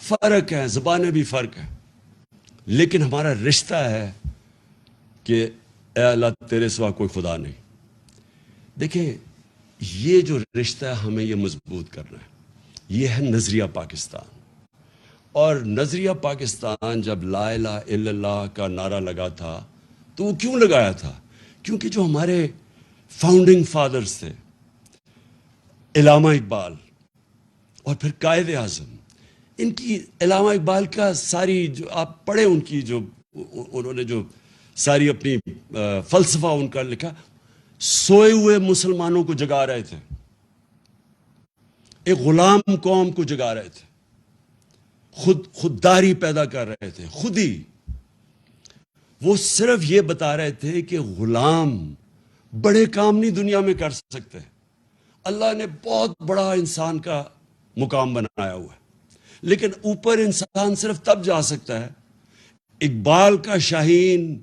فرق ہے، زبانیں بھی فرق ہیں، لیکن ہمارا رشتہ ہے کہ اے اللہ تیرے سوا کوئی خدا نہیں. دیکھیں یہ جو رشتہ ہے ہمیں یہ مضبوط کرنا ہے. یہ ہے نظریہ پاکستان. اور نظریہ پاکستان جب لا الہ الا اللہ کا نعرہ لگا تھا تو وہ کیوں لگایا تھا؟ کیونکہ جو ہمارے فاؤنڈنگ فادرز تھے، علامہ اقبال اور پھر قائد اعظم، ان کی علامہ اقبال کا ساری جو آپ پڑھیں، ان کی جو انہوں نے جو ساری اپنی فلسفہ ان کا لکھا، سوئے ہوئے مسلمانوں کو جگا رہے تھے، ایک غلام قوم کو جگا رہے تھے، خودداری پیدا کر رہے تھے. خود ہی وہ صرف یہ بتا رہے تھے کہ غلام بڑے کام نہیں دنیا میں کر سکتے، اللہ نے بہت بڑا انسان کا مقام بنایا ہوا ہے، لیکن اوپر انسان صرف تب جا سکتا ہے، اقبال کا شاہین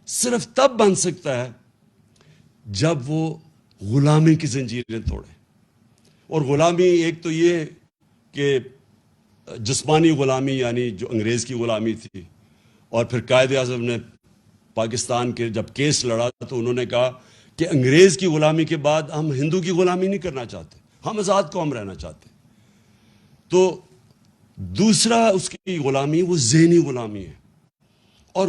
صرف تب بن سکتا ہے جب وہ غلامی کی زنجیریں توڑے. اور غلامی ایک تو یہ کہ جسمانی غلامی، یعنی جو انگریز کی غلامی تھی، اور پھر قائد اعظم نے پاکستان کے جب کیس لڑا تو انہوں نے کہا کہ انگریز کی غلامی کے بعد ہم ہندو کی غلامی نہیں کرنا چاہتے، ہم آزاد قوم رہنا چاہتے. تو دوسرا اس کی غلامی وہ ذہنی غلامی ہے، اور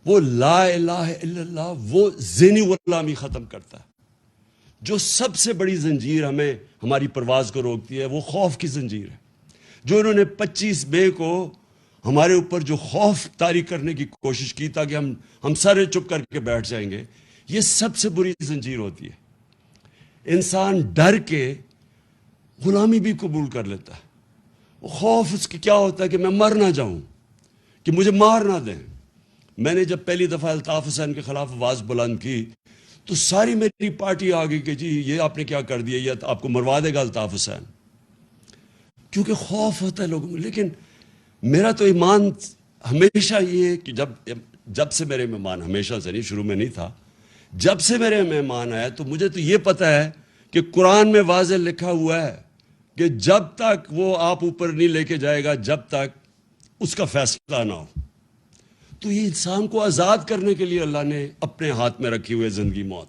وہ لا الہ الا اللہ وہ ذہنی غلامی ختم کرتا ہے. جو سب سے بڑی زنجیر ہمیں ہماری پرواز کو روکتی ہے وہ خوف کی زنجیر ہے. جو انہوں نے 25 مئی کو ہمارے اوپر جو خوف طاری کرنے کی کوشش کی تاکہ ہم سارے چپ کر کے بیٹھ جائیں گے، یہ سب سے بری زنجیر ہوتی ہے. انسان ڈر کے غلامی بھی قبول کر لیتا ہے. خوف اس کی کیا ہوتا ہے کہ میں مر نہ جاؤں، کہ مجھے مار نہ دیں. میں نے جب پہلی دفعہ الطاف حسین کے خلاف آواز بلند کی تو ساری میری پارٹی آ گئی کہ جی یہ آپ نے کیا کر دیا، یہ آپ کو مروا دے گا الطاف حسین، کیونکہ خوف ہوتا ہے لوگوں میں. لیکن میرا تو ایمان ہمیشہ یہ ہے کہ جب سے میرے مہمان، ہمیشہ سے نہیں، شروع میں نہیں تھا، جب سے میرے مہمان آیا تو مجھے تو یہ پتہ ہے کہ قرآن میں واضح لکھا ہوا ہے کہ جب تک وہ آپ اوپر نہیں لے کے جائے گا جب تک اس کا فیصلہ نہ ہو. تو یہ انسان کو آزاد کرنے کے لیے اللہ نے اپنے ہاتھ میں رکھی ہوئے زندگی موت.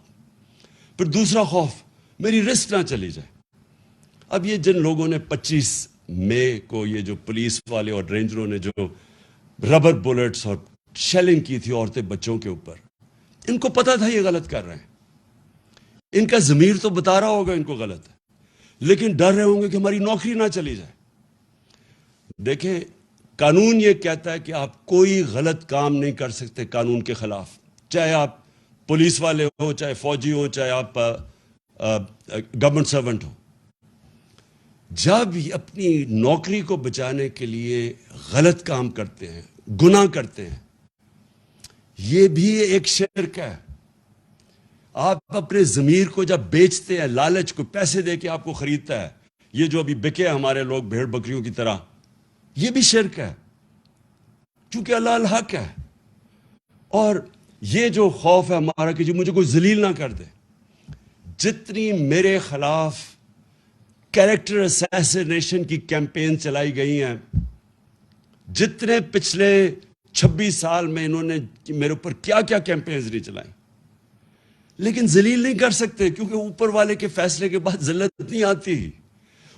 پھر دوسرا خوف، میری رسک نہ چلی جائے. اب یہ جن لوگوں نے 25 مئی کو یہ جو پولیس والے اور رینجروں نے جو ربر بلٹس اور شیلنگ کی تھی عورتیں بچوں کے اوپر، ان کو پتا تھا یہ غلط کر رہے ہیں، ان کا ضمیر تو بتا رہا ہوگا ان کو غلط ہے، لیکن ڈر رہے ہوں گے کہ ہماری نوکری نہ چلی جائے. دیکھیں قانون یہ کہتا ہے کہ آپ کوئی غلط کام نہیں کر سکتے قانون کے خلاف، چاہے آپ پولیس والے ہو، چاہے فوجی ہو، چاہے آپ گورنمنٹ سرونٹ ہو. جب اپنی نوکری کو بچانے کے لیے غلط کام کرتے ہیں، گناہ کرتے ہیں، یہ بھی ایک شرک ہے. آپ اپنے ضمیر کو جب بیچتے ہیں، لالچ کو پیسے دے کے آپ کو خریدتا ہے، یہ جو ابھی بکے ہمارے لوگ بھیڑ بکریوں کی طرح، یہ بھی شرک ہے، کیونکہ اللہ الحق ہے. اور یہ جو خوف ہے ہمارا کہ جو مجھے کوئی ذلیل نہ کر دے، جتنی میرے خلاف کیریکٹر اسیسینیشن کی کیمپین چلائی گئی ہیں، جتنے پچھلے 26 سال میں انہوں نے میرے اوپر کیا کیا کیمپینز نہیں چلائیں، لیکن ذلیل نہیں کر سکتے کیونکہ اوپر والے کے فیصلے کے بعد ذلت نہیں آتی.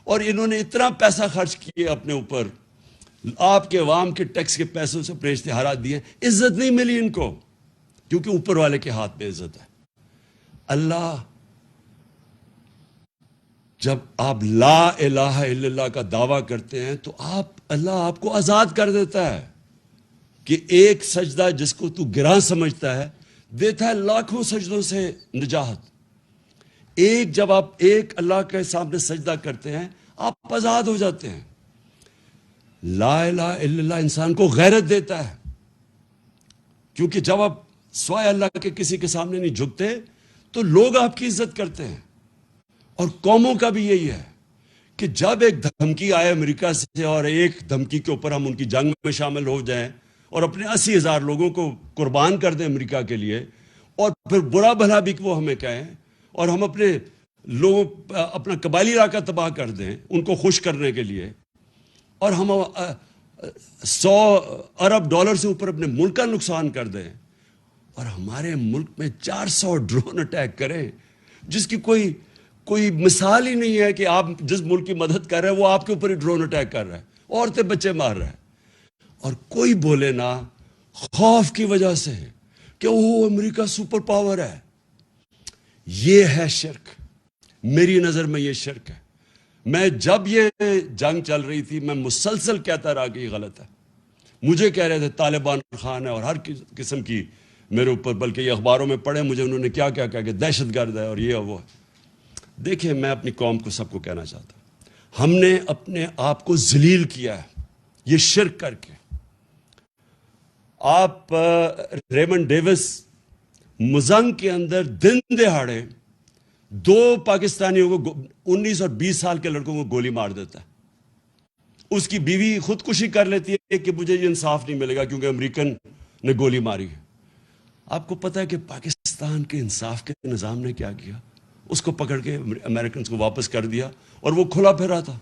اور انہوں نے اتنا پیسہ خرچ کیے اپنے اوپر، آپ کے عوام کے ٹیکس کے پیسوں سے اپنے اشتہارات دیے، عزت نہیں ملی ان کو کیونکہ اوپر والے کے ہاتھ میں عزت ہے. اللہ جب آپ لا الہ الا اللہ کا دعویٰ کرتے ہیں تو اللہ آپ کو آزاد کر دیتا ہے کہ ایک سجدہ جس کو تو گراں سمجھتا ہے دیتا ہے لاکھوں سجدوں سے نجات. جب آپ ایک اللہ کے سامنے سجدہ کرتے ہیں آپ آزاد ہو جاتے ہیں. لا الہ الا اللہ انسان کو غیرت دیتا ہے، کیونکہ جب آپ سوائے اللہ کے کسی کے سامنے نہیں جھکتے تو لوگ آپ کی عزت کرتے ہیں. اور قوموں کا بھی یہی ہے کہ جب ایک دھمکی آئے امریکہ سے اور ایک دھمکی کے اوپر ہم ان کی جنگ میں شامل ہو جائیں اور اپنے 80,000 لوگوں کو قربان کر دیں امریکہ کے لیے، اور پھر برا بھلا بھی وہ ہمیں کہیں، اور ہم اپنے لوگوں اپنا قبائلی علاقہ تباہ کر دیں ان کو خوش کرنے کے لیے، اور ہم 100 ارب ڈالر سے اوپر اپنے ملک کا نقصان کر دیں، اور ہمارے ملک میں 400 ڈرون اٹیک کریں جس کی کوئی مثال ہی نہیں ہے کہ آپ جس ملک کی مدد کر رہے ہیں وہ آپ کے اوپر ہی ڈرون اٹیک کر رہا ہے، عورتیں بچے مار رہے ہیں، اور کوئی بولے نہ خوف کی وجہ سے کہ وہ امریکہ سپر پاور ہے. یہ ہے شرک، میری نظر میں یہ شرک ہے. میں جب یہ جنگ چل رہی تھی میں مسلسل کہتا رہا کہ یہ غلط ہے. مجھے کہہ رہے تھے طالبان خان ہے اور ہر قسم کی میرے اوپر، بلکہ یہ اخباروں میں پڑھے مجھے انہوں نے کیا کیا کہا کہ دہشت گرد ہے اور یہ اور وہ ہے. دیکھیں میں اپنی قوم کو سب کو کہنا چاہتا ہوں، ہم نے اپنے آپ کو ذلیل کیا ہے یہ شرک کر کے. آپ ریمنڈ ڈیوس مزنگ کے اندر دن دہاڑے 2 پاکستانیوں کو 19 اور 20 سال کے لڑکوں کو گولی مار دیتا ہے. اس کی بیوی خودکشی کر لیتی ہے کہ مجھے یہ انصاف نہیں ملے گا کیونکہ امریکن نے گولی ماری ہے. آپ کو پتہ ہے کہ پاکستان کے انصاف کے نظام نے کیا کیا؟ اس کو پکڑ کے امریکنز کو واپس کر دیا اور وہ کھلا پھرا تھا.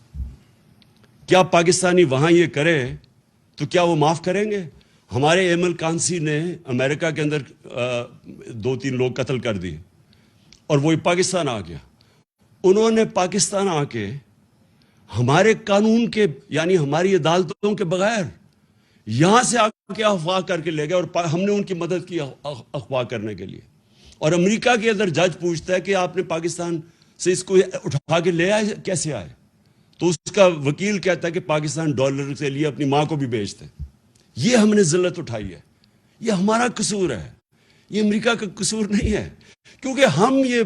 کیا پاکستانی وہاں یہ کرے تو کیا وہ معاف کریں گے؟ ہمارے ایمل کانسی نے امریکہ کے اندر 2-3 لوگ قتل کر دیے اور وہ پاکستان آ گیا. انہوں نے پاکستان آ کے ہمارے قانون کے یعنی ہماری عدالتوں کے بغیر یہاں سے آ کے اغوا کر کے لے گئے، اور ہم نے ان کی مدد کی اغوا کرنے کے لیے. اور امریکہ کے اندر جج پوچھتا ہے کہ آپ نے پاکستان سے اس کو اٹھا کے لے آئے، کیسے آئے؟ تو اس کا وکیل کہتا ہے کہ پاکستان ڈالر سے لیے اپنی ماں کو بھی بیچتے. یہ ہم نے ذلت اٹھائی ہے، یہ ہمارا قصور ہے، یہ امریکہ کا قصور نہیں ہے، کیونکہ ہم یہ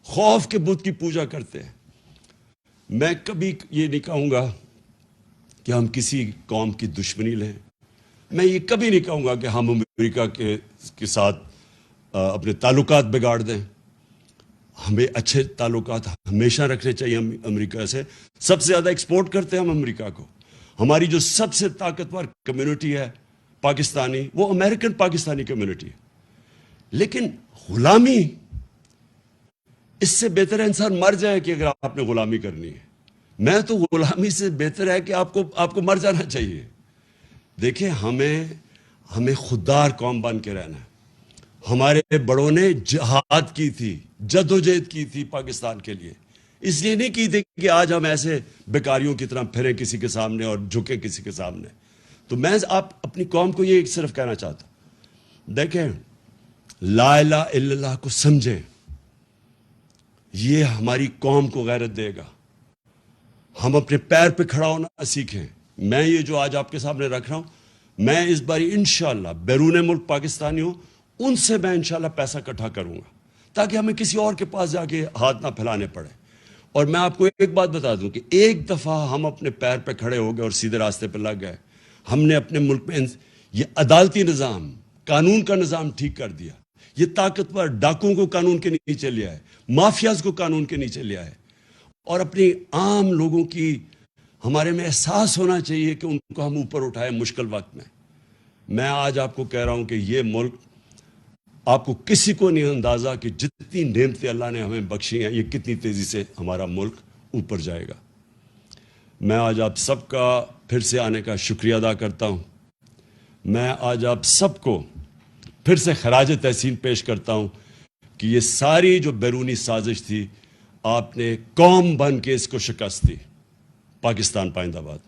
خوف کے بت کی پوجا کرتے ہیں. میں کبھی یہ نہیں کہوں گا کہ ہم کسی قوم کی دشمنی لیں، میں یہ کبھی نہیں کہوں گا کہ ہم امریکہ کے ساتھ اپنے تعلقات بگاڑ دیں. ہمیں اچھے تعلقات ہمیشہ رکھنے چاہیے امریکہ سے. سب سے زیادہ ایکسپورٹ کرتے ہیں ہم امریکہ کو. ہماری جو سب سے طاقتور کمیونٹی ہے پاکستانی, وہ امریکن پاکستانی کمیونٹی ہے. لیکن غلامی, اس سے بہتر ہے انسان مر جائے کہ اگر آپ نے غلامی کرنی ہے. میں تو غلامی سے بہتر ہے کہ آپ کو مر جانا چاہیے. دیکھیں, ہمیں خوددار قوم بن کے رہنا ہے. ہمارے بڑوں نے جہاد کی تھی, جدوجہد کی تھی پاکستان کے لیے. اس لیے نہیں کی تھی کہ آج ہم ایسے بیکاریوں کی طرح پھریں کسی کے سامنے اور جھکیں کسی کے سامنے. تو میں آپ اپنی قوم کو یہ صرف کہنا چاہتا ہوں, دیکھیں لا الہ الا اللہ کو سمجھیں. یہ ہماری قوم کو غیرت دے گا. ہم اپنے پیر پہ کھڑا ہونا سیکھیں. میں یہ جو آج آپ کے سامنے رکھ رہا ہوں, میں اس باری انشاءاللہ بیرون ملک پاکستانی ہوں, ان سے میں انشاءاللہ پیسہ اکٹھا کروں گا تاکہ ہمیں کسی اور کے پاس جا کے ہاتھ نہ پھیلانے پڑے. اور میں آپ کو ایک بات بتا دوں کہ ایک دفعہ ہم اپنے پیر پہ کھڑے ہو گئے اور سیدھے راستے پہ لگ گئے, ہم نے اپنے ملک میں یہ عدالتی نظام, قانون کا نظام ٹھیک کر دیا. یہ طاقتور ڈاکوؤں کو قانون کے نیچے لیا ہے, مافیاز کو قانون کے نیچے لیا ہے. اور اپنی عام لوگوں کی ہمارے میں احساس ہونا چاہیے کہ ان کو ہم اوپر اٹھائیں مشکل وقت میں. میں آج آپ کو کہہ رہا ہوں کہ یہ ملک, آپ کو کسی کو نہیں اندازہ کہ جتنی نعمتیں اللہ نے ہمیں بخشی ہیں, یہ کتنی تیزی سے ہمارا ملک اوپر جائے گا. میں آج آپ سب کا پھر سے آنے کا شکریہ ادا کرتا ہوں. میں آج آپ سب کو پھر سے خراج تحسین پیش کرتا ہوں کہ یہ ساری جو بیرونی سازش تھی, آپ نے قوم بن کے اس کو شکست دی. پاکستان پائندہ باد.